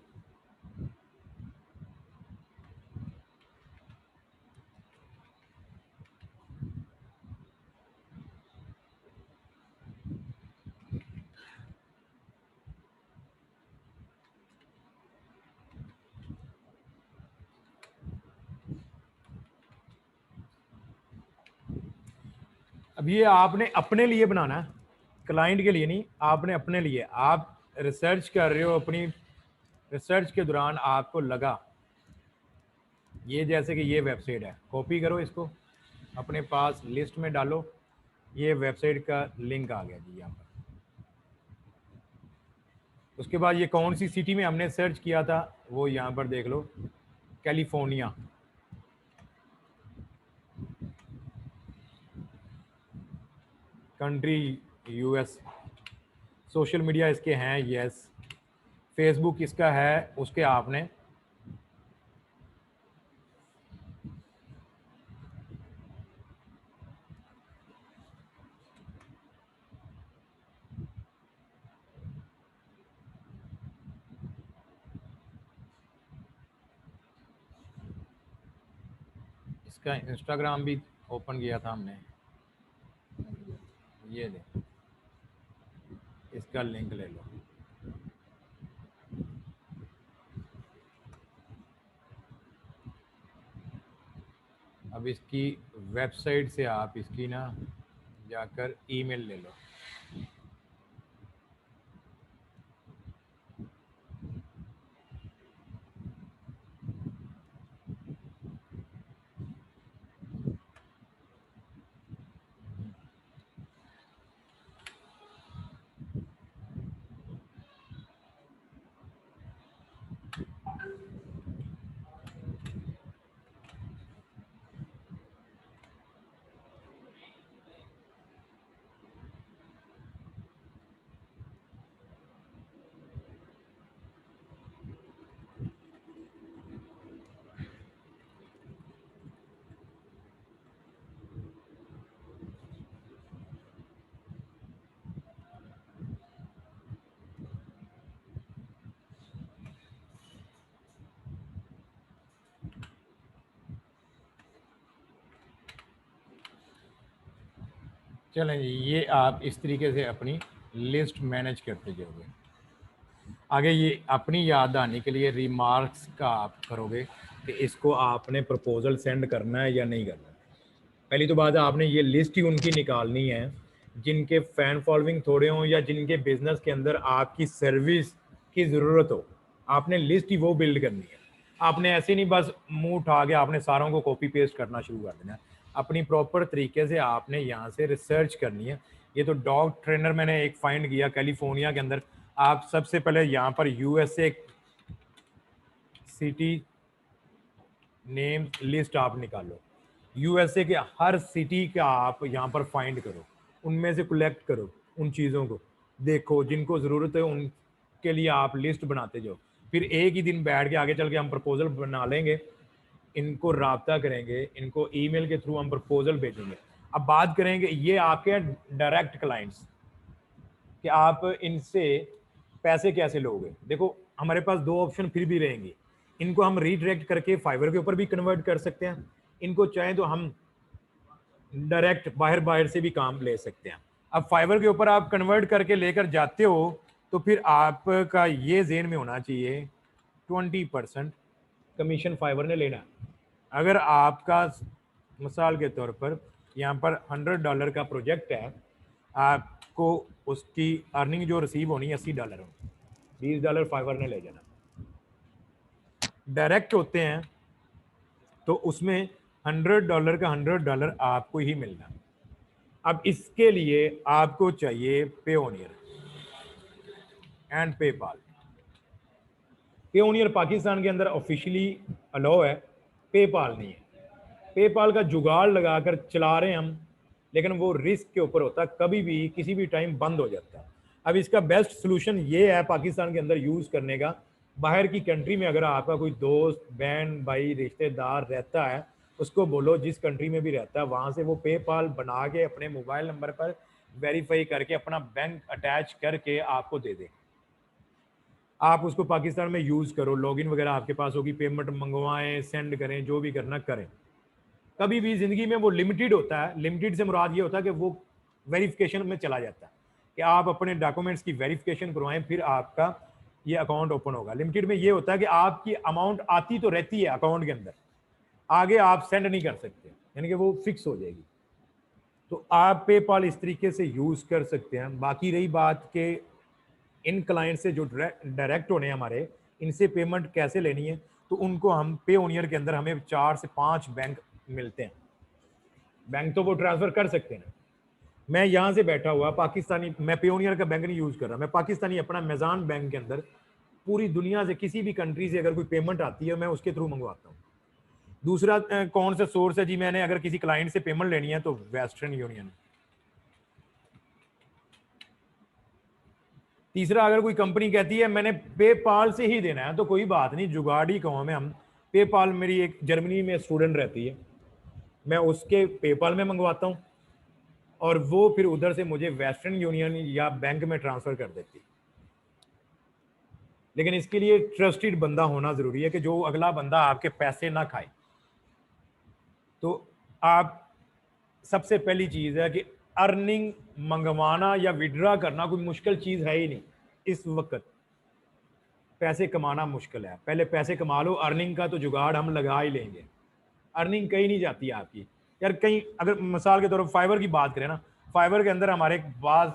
अब ये आपने अपने लिए बनाना है, क्लाइंट के लिए नहीं, आपने अपने लिए। आप रिसर्च कर रहे हो, अपनी रिसर्च के दौरान आपको लगा ये जैसे कि ये वेबसाइट है, कॉपी करो इसको अपने पास लिस्ट में डालो, ये वेबसाइट का लिंक आ गया जी यहाँ पर। उसके बाद ये कौन सी सिटी में हमने सर्च किया था वो यहाँ पर देख लो, California. Country US. Social media इसके हैं यस, फेसबुक इसका है, उसके आपने इसका इंस्टाग्राम भी ओपन किया था हमने, ये ले, इसका लिंक ले लो। अब इसकी वेबसाइट से आप इसकी ना जाकर ईमेल ले लो। चलें जी, ये आप इस तरीके से अपनी लिस्ट मैनेज करते जाओगे। आगे ये अपनी याद आने के लिए रिमार्क्स का आप करोगे कि इसको आपने प्रपोजल सेंड करना है या नहीं करना है। पहली तो बात है, आपने ये लिस्ट ही उनकी निकालनी है जिनके फैन फॉलोइंग थोड़े हों या जिनके बिजनेस के अंदर आपकी सर्विस की ज़रूरत हो। आपने लिस्ट ही वो बिल्ड करनी है। आपने ऐसे नहीं बस मुंह उठा के आपने सारों को कॉपी पेस्ट करना शुरू कर देना है। अपनी प्रॉपर तरीके से आपने यहाँ से रिसर्च करनी है। ये तो डॉग ट्रेनर मैंने एक फाइंड किया कैलिफोर्निया के अंदर। आप सबसे पहले यहाँ पर यूएसए सिटी नेम लिस्ट आप निकालो। यूएसए के हर सिटी का आप यहाँ पर फाइंड करो, उनमें से कलेक्ट करो उन चीज़ों को, देखो जिनको ज़रूरत है उनके लिए आप लिस्ट बनाते जाओ। फिर एक ही दिन बैठ के आगे चल के हम प्रपोजल बना लेंगे, इनको राब्ता करेंगे, इनको ईमेल के थ्रू हम प्रपोजल भेजेंगे। अब बात करेंगे ये आपके डायरेक्ट क्लाइंट्स कि आप इनसे पैसे कैसे लोगे। देखो हमारे पास दो ऑप्शन फिर भी रहेंगे। इनको हम रीडायरेक्ट करके फाइवर के ऊपर भी कन्वर्ट कर सकते हैं, इनको चाहे तो हम डायरेक्ट बाहर बाहर से भी काम ले सकते हैं। अब फाइवर के ऊपर आप कन्वर्ट करके लेकर जाते हो तो फिर आपका ये जेन में होना चाहिए 20% कमीशन फाइवर ने लेना। अगर आपका मिसाल के तौर पर यहाँ पर $100 का प्रोजेक्ट है, आपको उसकी अर्निंग जो रिसीव होनी है $80 हो, $20 फाइवर ने ले जाना। डायरेक्ट होते हैं तो उसमें $100 का $100 आपको ही मिलना। अब इसके लिए आपको चाहिए Payoneer and PayPal. Payoneer Pakistan के अंदर ऑफिशियली अलाउ है, पेपाल नहीं है। पेपाल का जुगाड़ लगाकर चला रहे हैं हम, लेकिन वो रिस्क के ऊपर होता है, कभी भी किसी भी टाइम बंद हो जाता है। अब इसका बेस्ट सोल्यूशन ये है पाकिस्तान के अंदर यूज करने का। बाहर की कंट्री में अगर आपका कोई दोस्त बहन भाई रिश्तेदार रहता है, उसको बोलो जिस कंट्री में भी रहता है वहां से वो पेपाल बना के अपने मोबाइल नंबर पर वेरीफाई करके अपना बैंक अटैच करके आपको दे दे। आप उसको पाकिस्तान में यूज करो, लॉगिन वगैरह आपके पास होगी, पेमेंट मंगवाएं, सेंड करें, जो भी करना करें। कभी भी जिंदगी में वो लिमिटेड होता है। लिमिटेड से मुराद ये होता है कि वो वेरिफिकेशन में चला जाता है कि आप अपने डॉक्यूमेंट्स की वेरिफिकेशन करवाएं फिर आपका ये अकाउंट ओपन होगा। लिमिटेड में ये होता है कि आपकी अमाउंट आती तो रहती है अकाउंट के अंदर, आगे आप सेंड नहीं कर सकते, यानी कि वो फिक्स हो जाएगी। तो आप पेपाल इस तरीके से यूज कर सकते हैं। बाकी रही बात के इन क्लाइंट से जो डायरेक्ट होने हमारे, इनसे पेमेंट कैसे लेनी है, तो उनको हम पेओनियर के अंदर हमें 4 से 5 बैंक मिलते हैं। बैंक तो वो ट्रांसफर कर सकते हैं। मैं यहाँ से बैठा हुआ पाकिस्तानी, मैं पेओनियर का बैंक नहीं यूज कर रहा, मैं पाकिस्तानी अपना मेजान बैंक के अंदर पूरी दुनिया से किसी भी कंट्री से अगर कोई पेमेंट आती है मैं उसके थ्रू मंगवाता हूँ। दूसरा कौन सा सोर्स है जी, मैंने अगर किसी क्लाइंट से पेमेंट लेनी है तो वेस्टर्न यूनियन। तीसरा, अगर कोई कंपनी कहती है मैंने पेपाल से ही देना है तो कोई बात नहीं, जुगाड़ी कौम है हम। पेपाल, मेरी एक जर्मनी में स्टूडेंट रहती है, मैं उसके पेपाल में मंगवाता हूँ और वो फिर उधर से मुझे वेस्टर्न यूनियन या बैंक में ट्रांसफर कर देती। लेकिन इसके लिए ट्रस्टेड बंदा होना जरूरी है कि जो अगला बंदा आपके पैसे ना खाए। तो आप सबसे पहली चीज है कि अर्निंग मंगवाना या विड्रॉ करना कोई मुश्किल चीज है ही नहीं। इस वक्त पैसे कमाना मुश्किल है, पहले पैसे कमा लो, अर्निंग का तो जुगाड़ हम लगा ही लेंगे। अर्निंग कहीं नहीं जाती है आपकी। यार कहीं अगर मिसाल के तौर पर फाइवर की बात करें ना, फाइवर के अंदर हमारे पास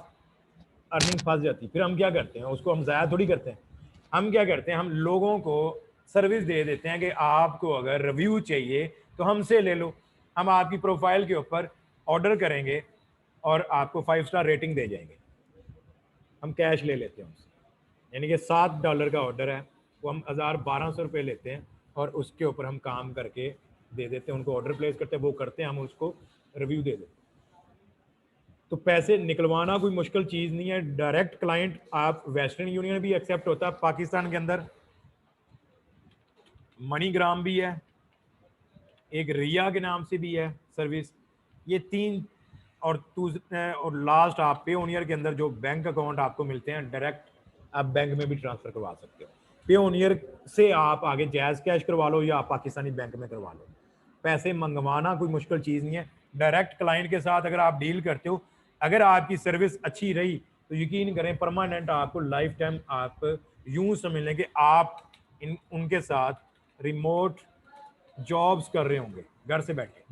अर्निंग फंस जाती है, फिर हम क्या करते हैं, उसको हम ज़ाया थोड़ी करते हैं। हम क्या करते हैं, हम लोगों को सर्विस दे देते हैं कि आपको अगर रिव्यू चाहिए तो हमसे ले लो, हम आपकी प्रोफाइल के ऊपर ऑर्डर करेंगे और आपको 5 स्टार रेटिंग दे जाएंगे। हम कैश ले लेते हैं उससे, यानी कि $7 का ऑर्डर है, वो हम 1200 रुपये लेते हैं और उसके ऊपर हम काम करके दे देते हैं उनको, ऑर्डर प्लेस करते हैं, वो करते हैं, हम उसको रिव्यू दे देते हैं। तो पैसे निकलवाना कोई मुश्किल चीज़ नहीं है, डायरेक्ट क्लाइंट आप वेस्टर्न यूनियन भी एक्सेप्ट होता है पाकिस्तान के अंदर, मनीग्राम भी है, एक रिया के नाम से भी है सर्विस, ये 3। और लास्ट आप पेओनियर के अंदर जो बैंक अकाउंट आपको मिलते हैं डायरेक्ट आप बैंक में भी ट्रांसफर करवा सकते हो। पेओनियर से आप आगे जैज़ कैश करवा लो या आप पाकिस्तानी बैंक में करवा लो, पैसे मंगवाना कोई मुश्किल चीज़ नहीं है। डायरेक्ट क्लाइंट के साथ अगर आप डील करते हो, अगर आपकी सर्विस अच्छी रही तो यकीन करें परमानेंट आपको लाइफ टाइम आप यूं समझ लें कि आप उनके साथ रिमोट जॉब्स कर रहे होंगे घर से बैठे।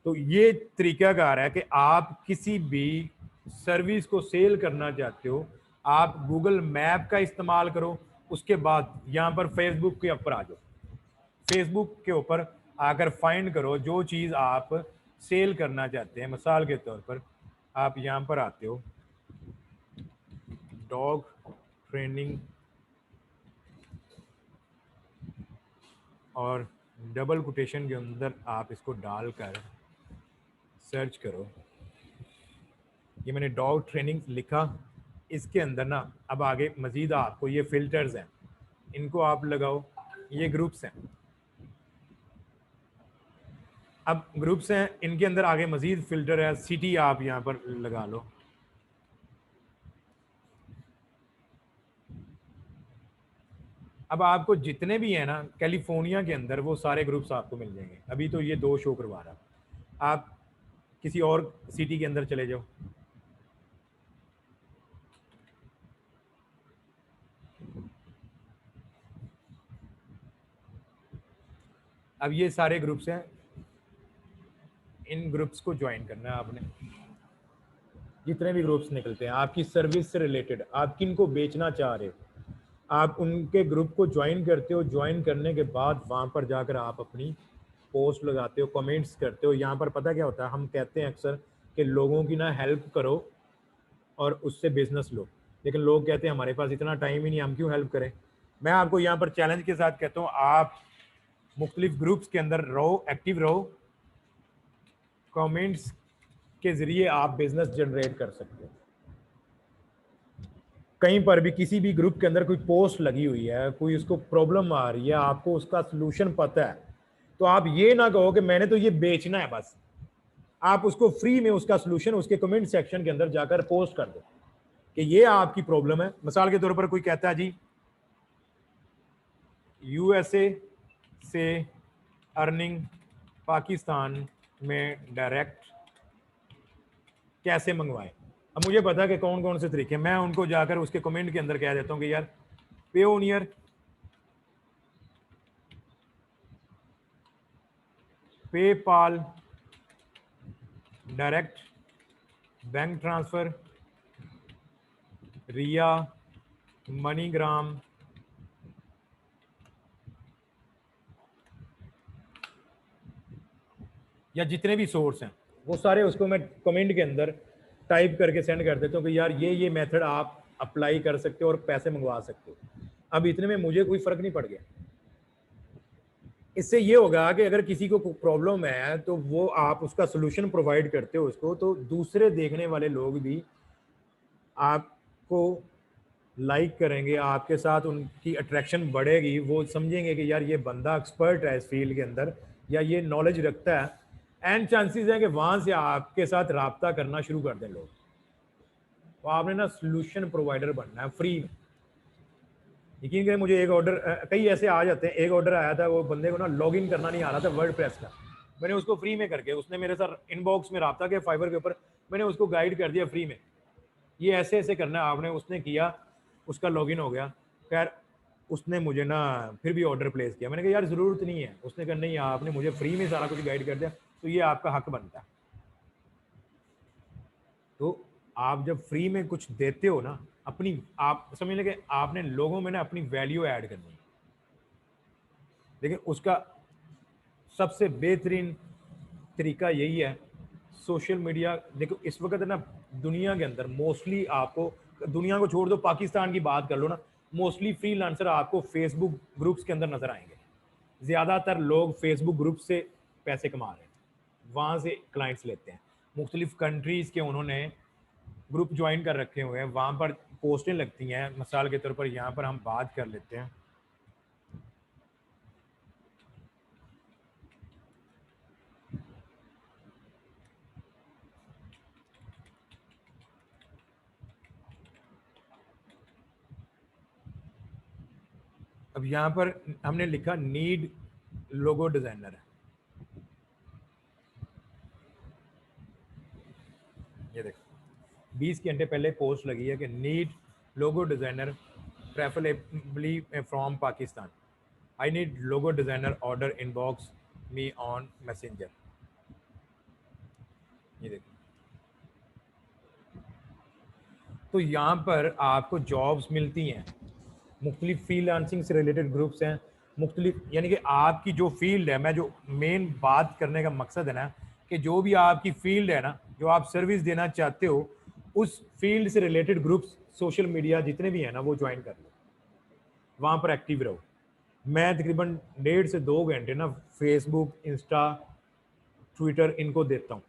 तो ये तरीकाकार है कि आप किसी भी सर्विस को सेल करना चाहते हो, आप गूगल मैप का इस्तेमाल करो, उसके बाद यहाँ पर फेसबुक के ऊपर आ जाओ, फेसबुक के ऊपर आकर फाइंड करो जो चीज़ आप सेल करना चाहते हैं। मिसाल के तौर पर आप यहाँ पर आते हो, डॉग ट्रेनिंग, और डबल कोटेशन के अंदर आप इसको डालकर सर्च करो। ये मैंने डॉग ट्रेनिंग लिखा, इसके अंदर ना अब आगे मज़ीद आपको ये फिल्टर्स हैं, इनको आप लगाओ, ये ग्रुप्स हैं, अब ग्रुप्स हैं, इनके अंदर आगे मज़ीद फिल्टर है, सिटी आप यहाँ पर लगा लो। अब आपको जितने भी हैं ना कैलिफोर्निया के अंदर वो सारे ग्रुप्स आपको मिल जाएंगे। अभी तो ये 2 शो करवा रहा, आप किसी और सिटी के अंदर चले जाओ, अब ये सारे ग्रुप्स हैं, इन ग्रुप्स को ज्वाइन करना है आपने। जितने भी ग्रुप्स निकलते हैं आपकी सर्विस से रिलेटेड, आप किन को बेचना चाह रहे हो, आप उनके ग्रुप को ज्वाइन करते हो। ज्वाइन करने के बाद वहाँ पर जाकर आप अपनी पोस्ट लगाते हो, कमेंट्स करते हो। यहाँ पर पता क्या होता है, हम कहते हैं अक्सर कि लोगों की ना हेल्प करो और उससे बिजनेस लो, लेकिन लोग कहते हैं हमारे पास इतना टाइम ही नहीं, हम क्यों हेल्प करें। मैं आपको यहाँ पर चैलेंज के साथ कहता हूँ, आप मुख्तलिफ ग्रुप्स के अंदर रहो, एक्टिव रहो, कमेंट्स के ज़रिए आप बिजनेस जनरेट कर सकते हो। कहीं पर भी किसी भी ग्रुप के अंदर कोई पोस्ट लगी हुई है, कोई उसको प्रॉब्लम आ रही है, आपको उसका सलूशन पता है, तो आप ये ना कहो कि मैंने तो ये बेचना है बस, आप उसको फ्री में उसका सलूशन उसके कमेंट सेक्शन के अंदर जाकर पोस्ट कर दो कि ये आपकी प्रॉब्लम है। मिसाल के तौर पर कोई कहता है जी यूएसए से अर्निंग पाकिस्तान में डायरेक्ट कैसे मंगवाएं। अब मुझे पता है कि कौन कौन से तरीके, मैं उनको जाकर उसके कमेंट के अंदर कह देता हूँ कि यार Payoneer, PayPal, direct bank transfer, Ria, MoneyGram, या जितने भी सोर्स हैं वो सारे उसको मैं कमेंट के अंदर टाइप करके सेंड कर देता हूँ कि यार ये मेथड आप अप्लाई कर सकते हो और पैसे मंगवा सकते हो। अब इतने में मुझे कोई फ़र्क नहीं पड़ गया। इससे ये होगा कि अगर किसी को प्रॉब्लम है तो वो आप उसका सोल्यूशन प्रोवाइड करते हो उसको, तो दूसरे देखने वाले लोग भी आपको लाइक करेंगे, आपके साथ उनकी अट्रैक्शन बढ़ेगी, वो समझेंगे कि यार ये बंदा एक्सपर्ट है इस फील्ड के अंदर या ये नॉलेज रखता है, एंड चांसेस हैं कि वहाँ से आपके साथ रब्ता करना शुरू कर दें लोग। तो आपने ना सोल्यूशन प्रोवाइडर बनना है फ्री में। यकीन करें मुझे एक ऑर्डर, कई ऐसे आ जाते हैं, एक ऑर्डर आया था, वो बंदे को ना लॉगिन करना नहीं आ रहा था वर्डप्रेस का, मैंने उसको फ्री में करके, उसने मेरे साथ इनबॉक्स में रब्ता किया फाइबर के ऊपर, मैंने उसको गाइड कर दिया फ्री में, ये ऐसे ऐसे करना है आपने, उसने किया, उसका लॉगिन हो गया। खैर उसने मुझे ना फिर भी ऑर्डर प्लेस किया, मैंने कहा यार ज़रूरत नहीं है, उसने कहा नहीं आपने मुझे फ्री में सारा कुछ गाइड कर दिया तो ये आपका हक बनता है। तो आप जब फ्री में कुछ देते हो ना, अपनी आप समझ लें कि आपने लोगों में ना अपनी वैल्यू ऐड करनी है। लेकिन उसका सबसे बेहतरीन तरीका यही है, सोशल मीडिया। देखो इस वक्त ना दुनिया के अंदर मोस्टली आपको, दुनिया को छोड़ दो, पाकिस्तान की बात कर लो ना, मोस्टली फ्रीलांसर आपको फेसबुक ग्रुप्स के अंदर नजर आएंगे। ज़्यादातर लोग फेसबुक ग्रुप से पैसे कमा रहे हैं, वहाँ से क्लाइंट्स लेते हैं। मुख्तलिफ कंट्रीज़ के उन्होंने ग्रुप ज्वाइन कर रखे हुए हैं, वहाँ पर पोस्टें लगती हैं। मिसाल के तौर पर यहाँ पर हम बात कर लेते हैं, अब यहाँ पर हमने लिखा नीड लोगो डिज़ाइनर है, ये देखो 20 घंटे पहले पोस्ट लगी है कि need logo designer preferably from Pakistan. I need logo designer, order inbox me on messenger. ये देखो, तो यहाँ पर आपको जॉब्स मिलती हैं, मुख्तलिफ फ्रीलांसिंग से रिलेटेड ग्रुप्स हैं, मुख्तलिफ, यानी कि आपकी जो फील्ड है, मैं जो मेन बात करने का मकसद है ना, कि जो भी आपकी फील्ड है ना, जो आप सर्विस देना चाहते हो, उस फील्ड से रिलेटेड ग्रुप्स सोशल मीडिया जितने भी हैं ना, वो ज्वाइन कर लो, वहाँ पर एक्टिव रहो। मैं तकरीबन 1.5 से 2 घंटे ना फेसबुक, इंस्टा, ट्विटर इनको देता हूँ।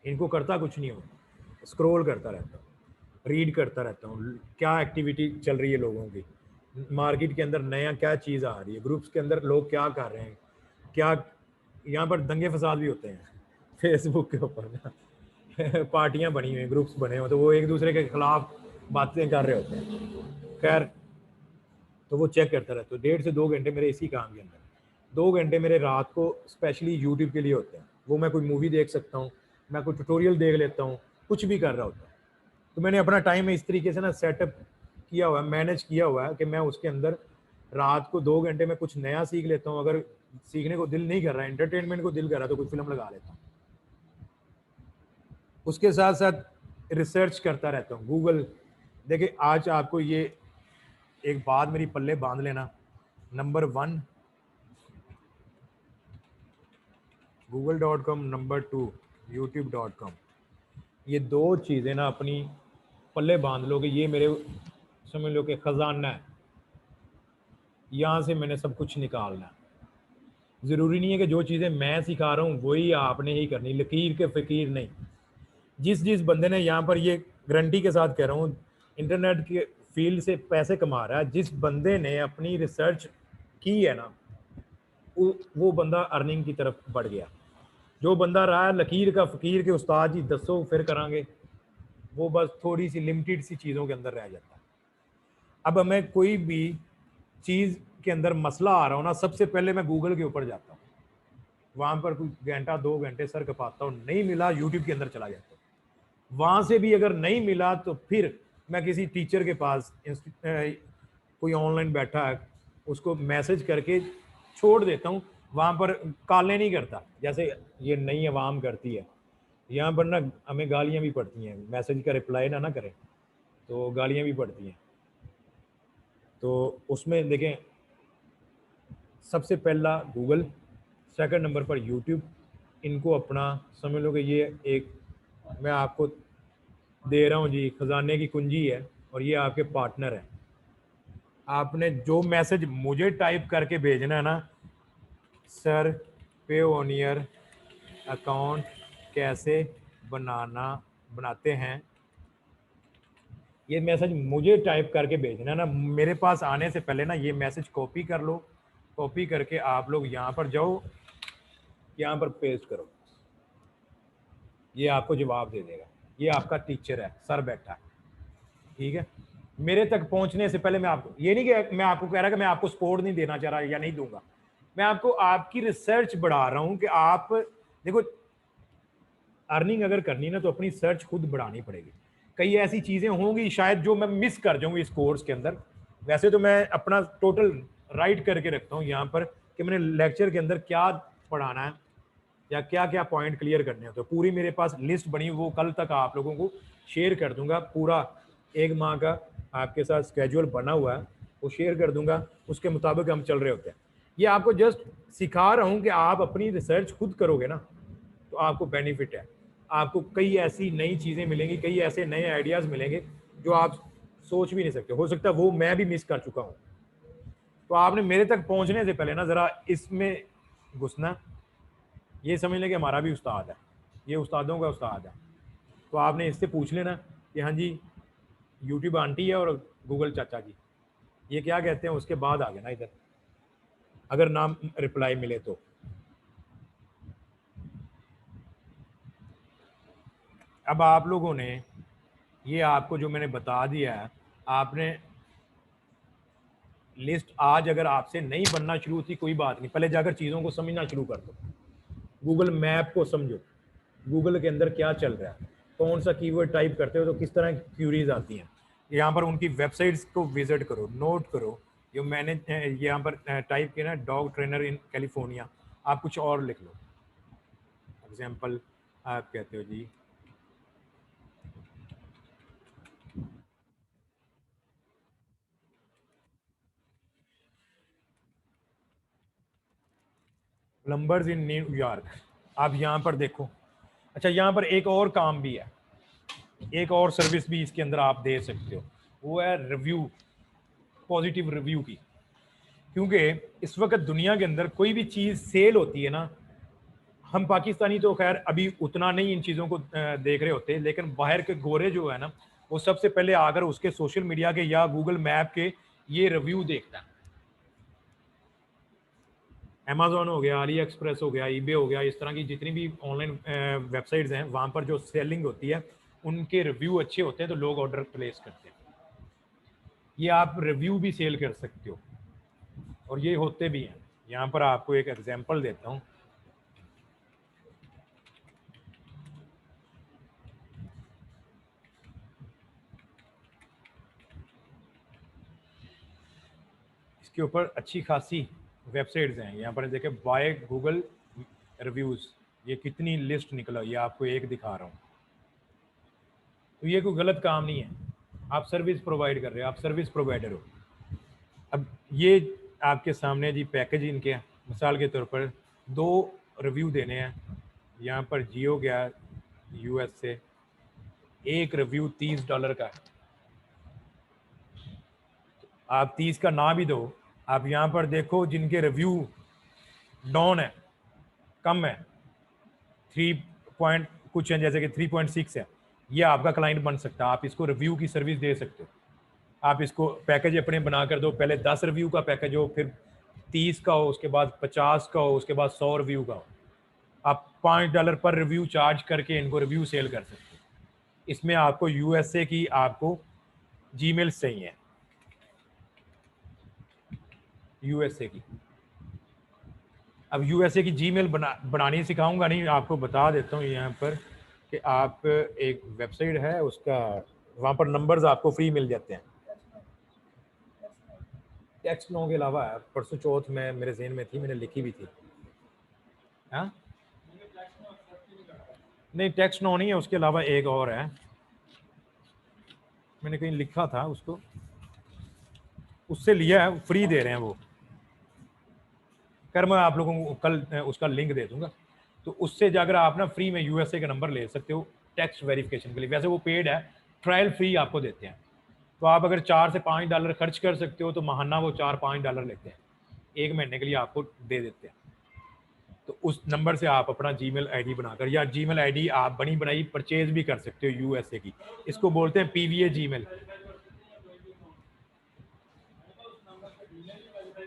इनको करता कुछ नहीं हूँ, स्क्रॉल करता रहता हूँ, रीड करता रहता हूँ, क्या एक्टिविटी चल रही है लोगों की, मार्केट के अंदर नया क्या चीज़ आ रही है, ग्रुप्स के अंदर लोग क्या कर रहे हैं, क्या यहाँ पर दंगे फसाद भी होते हैं फेसबुक के ऊपर ना पार्टियां बनी हुई, ग्रुप्स बने हुए, तो वो एक दूसरे के खिलाफ बातें कर रहे होते हैं। खैर, तो वो चेक करता रहता हूँ। 1.5 से 2 घंटे मेरे इसी काम के अंदर, 2 घंटे मेरे रात को स्पेशली यूट्यूब के लिए होते हैं। वो मैं कोई मूवी देख सकता हूँ, मैं कोई ट्यूटोरियल देख लेता हूँ, कुछ भी कर रहा होता है। तो मैंने अपना टाइम इस तरीके से ना सेटअप किया हुआ है, मैनेज किया हुआ है कि मैं उसके अंदर रात को 2 घंटे में कुछ नया सीख लेता हूँ। अगर सीखने को दिल नहीं कर रहा है, एंटरटेनमेंट को दिल कर रहा है, तो कोई फिल्म लगा लेता हूँ। उसके साथ साथ रिसर्च करता रहता हूँ। गूगल, देखिए आज आपको ये एक बात मेरी पल्ले बांध लेना, नंबर 1 google.com, नंबर 2 youtube.com, ये 2 चीज़ें ना अपनी पल्ले बांध लो कि ये मेरे, समझ लो कि खजाना है, यहाँ से मैंने सब कुछ निकालना है। ज़रूरी नहीं है कि जो चीज़ें मैं सिखा रहा हूँ वही आपने ही करनी, लकीर के फ़कीर नहीं। जिस जिस बंदे ने, यहाँ पर ये गारंटी के साथ कह रहा हूँ, इंटरनेट के फील्ड से पैसे कमा रहा है, जिस बंदे ने अपनी रिसर्च की है ना, वो बंदा अर्निंग की तरफ बढ़ गया। जो बंदा रहा है लकीर का फ़कीर के उस्ताद जी दसो फिर करांगे, वो बस थोड़ी सी लिमिटेड सी चीज़ों के अंदर रह जाता है। अब हमें कोई भी चीज़ के अंदर मसला आ रहा हो ना, सबसे पहले मैं गूगल के ऊपर जाता हूँ, वहाँ पर कोई घंटा 2 घंटे सर कपाता हूँ, नहीं मिला यूट्यूब के अंदर चला जाता हूँ। वहाँ से भी अगर नहीं मिला तो फिर मैं किसी टीचर के पास, कोई ऑनलाइन बैठा है, उसको मैसेज करके छोड़ देता हूँ। वहाँ पर कालें नहीं करता जैसे ये नई आवाम करती है। यहाँ पर ना हमें गालियाँ भी पड़ती हैं, मैसेज का रिप्लाई ना करें तो गालियाँ भी पड़ती हैं। तो उसमें देखें, सबसे पहला गूगल, सेकंड नंबर पर यूट्यूब। इनको अपना समझ लो कि ये एक मैं आपको दे रहा हूँ जी, खजाने की कुंजी है, और ये आपके पार्टनर है। आपने जो मैसेज मुझे टाइप करके भेजना है ना, सर पेओनियर अकाउंट कैसे बनाते हैं, ये मैसेज मुझे टाइप करके भेजना ना, मेरे पास आने से पहले ना ये मैसेज कॉपी कर लो। कॉपी करके आप लोग यहाँ पर जाओ, यहाँ पर पेस्ट करो, ये आपको जवाब दे देगा। ये आपका टीचर है, सर बैठा है, ठीक है। मेरे तक पहुंचने से पहले मैं आपको, ये नहीं कि मैं आपको कह रहा कि मैं आपको सपोर्ट नहीं देना चाह रहा या नहीं दूंगा, मैं आपको आपकी रिसर्च बढ़ा रहा हूं कि आप देखो, अर्निंग अगर करनी ना तो अपनी सर्च खुद बढ़ानी पड़ेगी। कई ऐसी चीज़ें होंगी शायद जो मैं मिस कर जाऊंगी इस कोर्स के अंदर। वैसे तो मैं अपना टोटल राइट करके रखता हूँ यहाँ पर कि मैंने लेक्चर के अंदर क्या पढ़ाना है, या क्या क्या पॉइंट क्लियर करने होते हैं, पूरी मेरे पास लिस्ट बनी, वो कल तक आप लोगों को शेयर कर दूंगा। पूरा 1 माह का आपके साथ स्केड्यूल बना हुआ है, वो शेयर कर दूंगा, उसके मुताबिक हम चल रहे होते हैं। ये आपको जस्ट सिखा रहा हूँ कि आप अपनी रिसर्च खुद करोगे ना तो आपको बेनिफिट है। आपको कई ऐसी नई चीज़ें मिलेंगी, कई ऐसे नए आइडियाज़ मिलेंगे जो आप सोच भी नहीं सकते। हो सकता है वो मैं भी मिस कर चुका हूँ। तो आपने मेरे तक पहुंचने से पहले ना ज़रा इसमें घुसना, ये समझ लें कि हमारा भी उस्ताद है, ये उस्तादों का उस्ताद है। तो आपने इससे पूछ लेना कि हाँ जी यूट्यूब आंटी है और गूगल चाचा जी ये क्या कहते हैं, उसके बाद आ गया ना इधर, अगर नाम रिप्लाई मिले तो। अब आप लोगों ने ये आपको जो मैंने बता दिया है, आपने लिस्ट आज अगर आपसे नहीं बनना शुरू होती कोई बात नहीं, पहले जाकर चीज़ों को समझना शुरू कर दो। गूगल मैप को समझो, गूगल के अंदर क्या चल रहा है, कौन सा कीवर्ड टाइप करते हो तो किस तरह की क्यूरीज आती हैं। यहाँ पर उनकी वेबसाइट्स को विजिट करो, नोट करो। जो मैंने यहाँ पर टाइप किया ना, डॉग ट्रेनर इन कैलिफोर्निया, आप कुछ और लिख लो। एग्जाम्पल आप कहते हो जी प्लम्बर्स इन न्यूयॉर्क, आप यहाँ पर देखो। अच्छा यहाँ पर एक और काम भी है, एक और सर्विस भी इसके अंदर आप दे सकते हो, वो है रिव्यू, पॉजिटिव रिव्यू की। क्योंकि इस वक्त दुनिया के अंदर कोई भी चीज़ सेल होती है ना, हम पाकिस्तानी तो खैर अभी उतना नहीं इन चीज़ों को देख रहे होते, लेकिन बाहर के गोरे जो है ना, वो सबसे पहले आकर उसके सोशल मीडिया के या गूगल मैप के ये रिव्यू देखता है। अमेजोन हो गया, अली एक्सप्रेस हो गया, ईबे हो गया, इस तरह की जितनी भी ऑनलाइन वेबसाइट्स हैं, वहाँ पर जो सेलिंग होती है उनके रिव्यू अच्छे होते हैं तो लोग ऑर्डर प्लेस करते हैं। ये आप रिव्यू भी सेल कर सकते हो और ये होते भी हैं। यहाँ पर आपको एक एग्जांपल देता हूँ। इसके ऊपर अच्छी खासी वेबसाइट्स हैं। यहाँ पर देखें, बाय गूगल रिव्यूज़, ये कितनी लिस्ट निकला, ये आपको एक दिखा रहा हूँ। तो ये कोई गलत काम नहीं है, आप सर्विस प्रोवाइड कर रहे हो, आप सर्विस प्रोवाइडर हो। अब ये आपके सामने जी पैकेज इनके हैं। मिसाल के तौर पर 2 रिव्यू देने हैं। यहाँ पर जियो गया यूएस से, एक रिव्यू $30 का है। आप 30 का ना भी दो, आप यहाँ पर देखो जिनके रिव्यू डाउन है, कम है, 3 पॉइंट कुछ है, जैसे कि 3.6 है, ये आपका क्लाइंट बन सकता है। आप इसको रिव्यू की सर्विस दे सकते हो। आप इसको पैकेज अपने बना कर दो, पहले 10 रिव्यू का पैकेज हो, फिर 30 का हो, उसके बाद 50 का हो, उसके बाद 100 रिव्यू का हो। आप $5 पर रिव्यू चार्ज करके इनको रिव्यू सेल कर सकते हो। इसमें आपको यूएसए की आपको जीमेल चाहिए, यूएसए की। अब यूएसए की जीमेल बनानी सिखाऊंगा नहीं, आपको बता देता हूँ यहाँ पर कि आप एक वेबसाइट है उसका, वहाँ पर नंबर्स आपको फ्री मिल जाते हैं। टेक्स्ट नो के अलावा परसों चौथ में मेरे जहन में थी, मैंने लिखी भी थी। हाँ नहीं, टेक्स्ट नो नहीं है, उसके अलावा एक और है, मैंने कहीं लिखा था उसको, उससे लिया है, फ्री दे रहे हैं वो। कर मैं आप लोगों को कल उसका लिंक दे दूंगा, तो उससे जाकर आप ना फ्री में यूएसए का नंबर ले सकते हो टैक्स वेरिफिकेशन के लिए। वैसे वो पेड है, ट्रायल फ्री आपको देते हैं। तो आप अगर $4 से $5 खर्च कर सकते हो तो महाना वो $4-5 लेते हैं, 1 महीने के लिए आपको दे देते हैं। तो उस नंबर से आप अपना जीमेल आईडी बनाकर, या जीमेल आईडी आप बनी बनाई परचेज भी कर सकते हो यूएसए की। इसको बोलते हैं पीवीए जीमेल।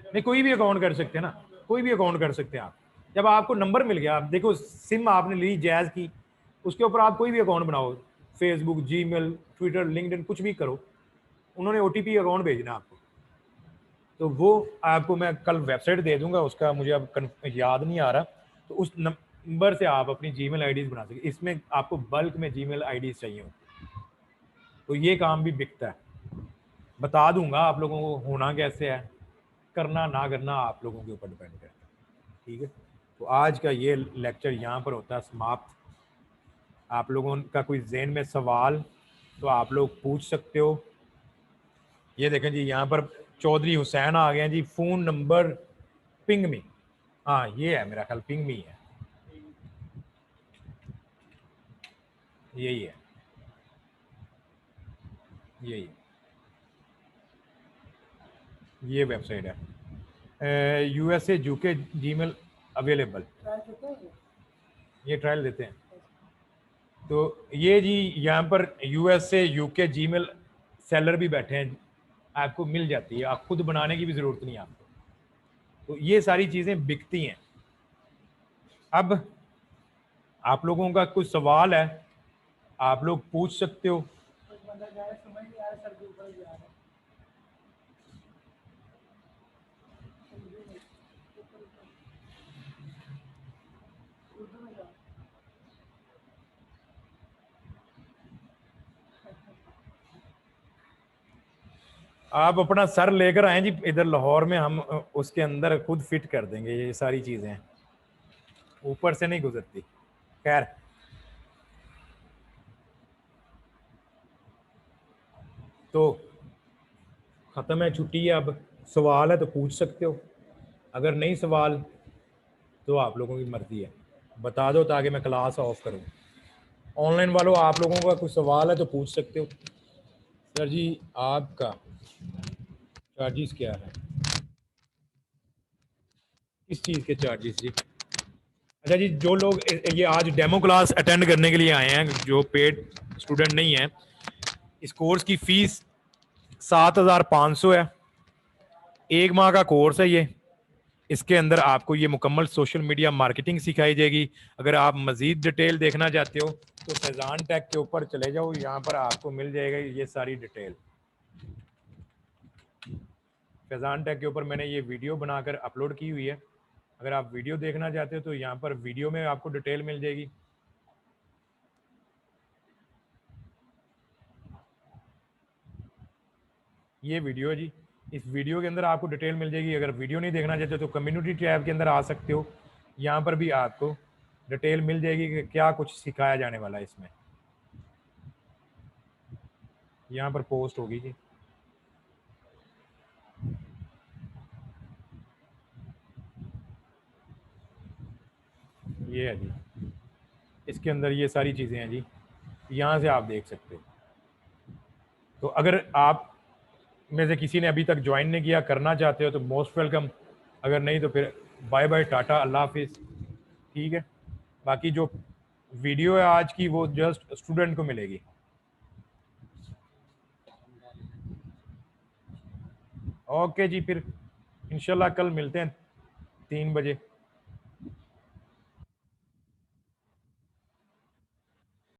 नहीं, कोई भी अकाउंट कर सकते हैं ना, कोई भी अकाउंट कर सकते हैं आप। जब आपको नंबर मिल गया, आप देखो सिम आपने ली जैज़ की, उसके ऊपर आप कोई भी अकाउंट बनाओ, फेसबुक, जीमेल, ट्विटर, लिंक्डइन, कुछ भी करो, उन्होंने ओटीपी अकाउंट भेजना आपको। तो वो आपको मैं कल वेबसाइट दे दूंगा, उसका मुझे अब याद नहीं आ रहा। तो उस नंबर से आप अपनी जीमेल आईडीज बना सकते। इसमें आपको बल्क में जीमेल आईडीज चाहिए होती, तो ये काम भी बिकता है। बता दूंगा आप लोगों को होना कैसे है, करना ना करना आप लोगों के ऊपर डिपेंड करता है। ठीक है, तो आज का ये लेक्चर यहाँ पर होता है समाप्त। आप लोगों का कोई ज़हन में सवाल तो आप लोग पूछ सकते हो। ये देखें जी, यहाँ पर चौधरी हुसैन आ गए हैं जी। फ़ोन नंबर पिंग मी, हाँ ये है मेरा ख्याल, पिंग मी है, यही है, यही है, ये वेबसाइट है। यूएसए यूके जीमेल अवेलेबल, ये ट्रायल देते हैं। तो ये जी यहाँ पर यूएसए यूके जीमेल सेलर भी बैठे हैं, आपको मिल जाती है, आप खुद बनाने की भी ज़रूरत नहीं है आपको। तो ये सारी चीज़ें बिकती हैं। अब आप लोगों का कुछ सवाल है, आप लोग पूछ सकते हो। आप अपना सर लेकर आए जी इधर लाहौर में, हम उसके अंदर खुद फिट कर देंगे। ये सारी चीज़ें ऊपर से नहीं गुजरती। खैर, तो ख़त्म है, छुट्टी है। अब सवाल है तो पूछ सकते हो, अगर नहीं सवाल तो आप लोगों की मर्ज़ी है, बता दो ताकि मैं क्लास ऑफ करूँ। ऑनलाइन वालों, आप लोगों का कुछ सवाल है तो पूछ सकते हो। सर जी आपका चार्जेस क्या है? किस चीज़ के चार्जेस जी? अच्छा जी, जो लोग ये आज डेमो क्लास अटेंड करने के लिए आए हैं, जो पेड स्टूडेंट नहीं है, इस कोर्स की फ़ीस 7,500 है। 1 माह का कोर्स है ये। इसके अंदर आपको ये मुकम्मल सोशल मीडिया मार्केटिंग सिखाई जाएगी। अगर आप मज़ीद डिटेल देखना चाहते हो तो फैज़ान टेक के ऊपर चले जाओ, यहाँ पर आपको मिल जाएगा ये सारी डिटेल। फैज़ान टेक के ऊपर मैंने ये वीडियो बनाकर अपलोड की हुई है। अगर आप वीडियो देखना चाहते हो तो यहाँ पर वीडियो में आपको डिटेल मिल जाएगी। ये वीडियो है जी, इस वीडियो के अंदर आपको डिटेल मिल जाएगी। अगर वीडियो नहीं देखना चाहते तो कम्युनिटी टैब के अंदर आ सकते हो, यहाँ पर भी आपको डिटेल मिल जाएगी कि क्या कुछ सिखाया जाने वाला है इसमें। यहाँ पर पोस्ट होगी जी, ये है जी, इसके अंदर ये सारी चीज़ें हैं जी, यहाँ से आप देख सकते हो। तो अगर आप में से किसी ने अभी तक ज्वाइन नहीं किया, करना चाहते हो तो मोस्ट वेलकम, अगर नहीं तो फिर बाय बाय, टाटा, अल्लाह हाफिज़। ठीक है, बाकी जो वीडियो है आज की वो जस्ट स्टूडेंट को मिलेगी। ओके जी, फिर इंशाल्लाह कल मिलते हैं 3 बजे।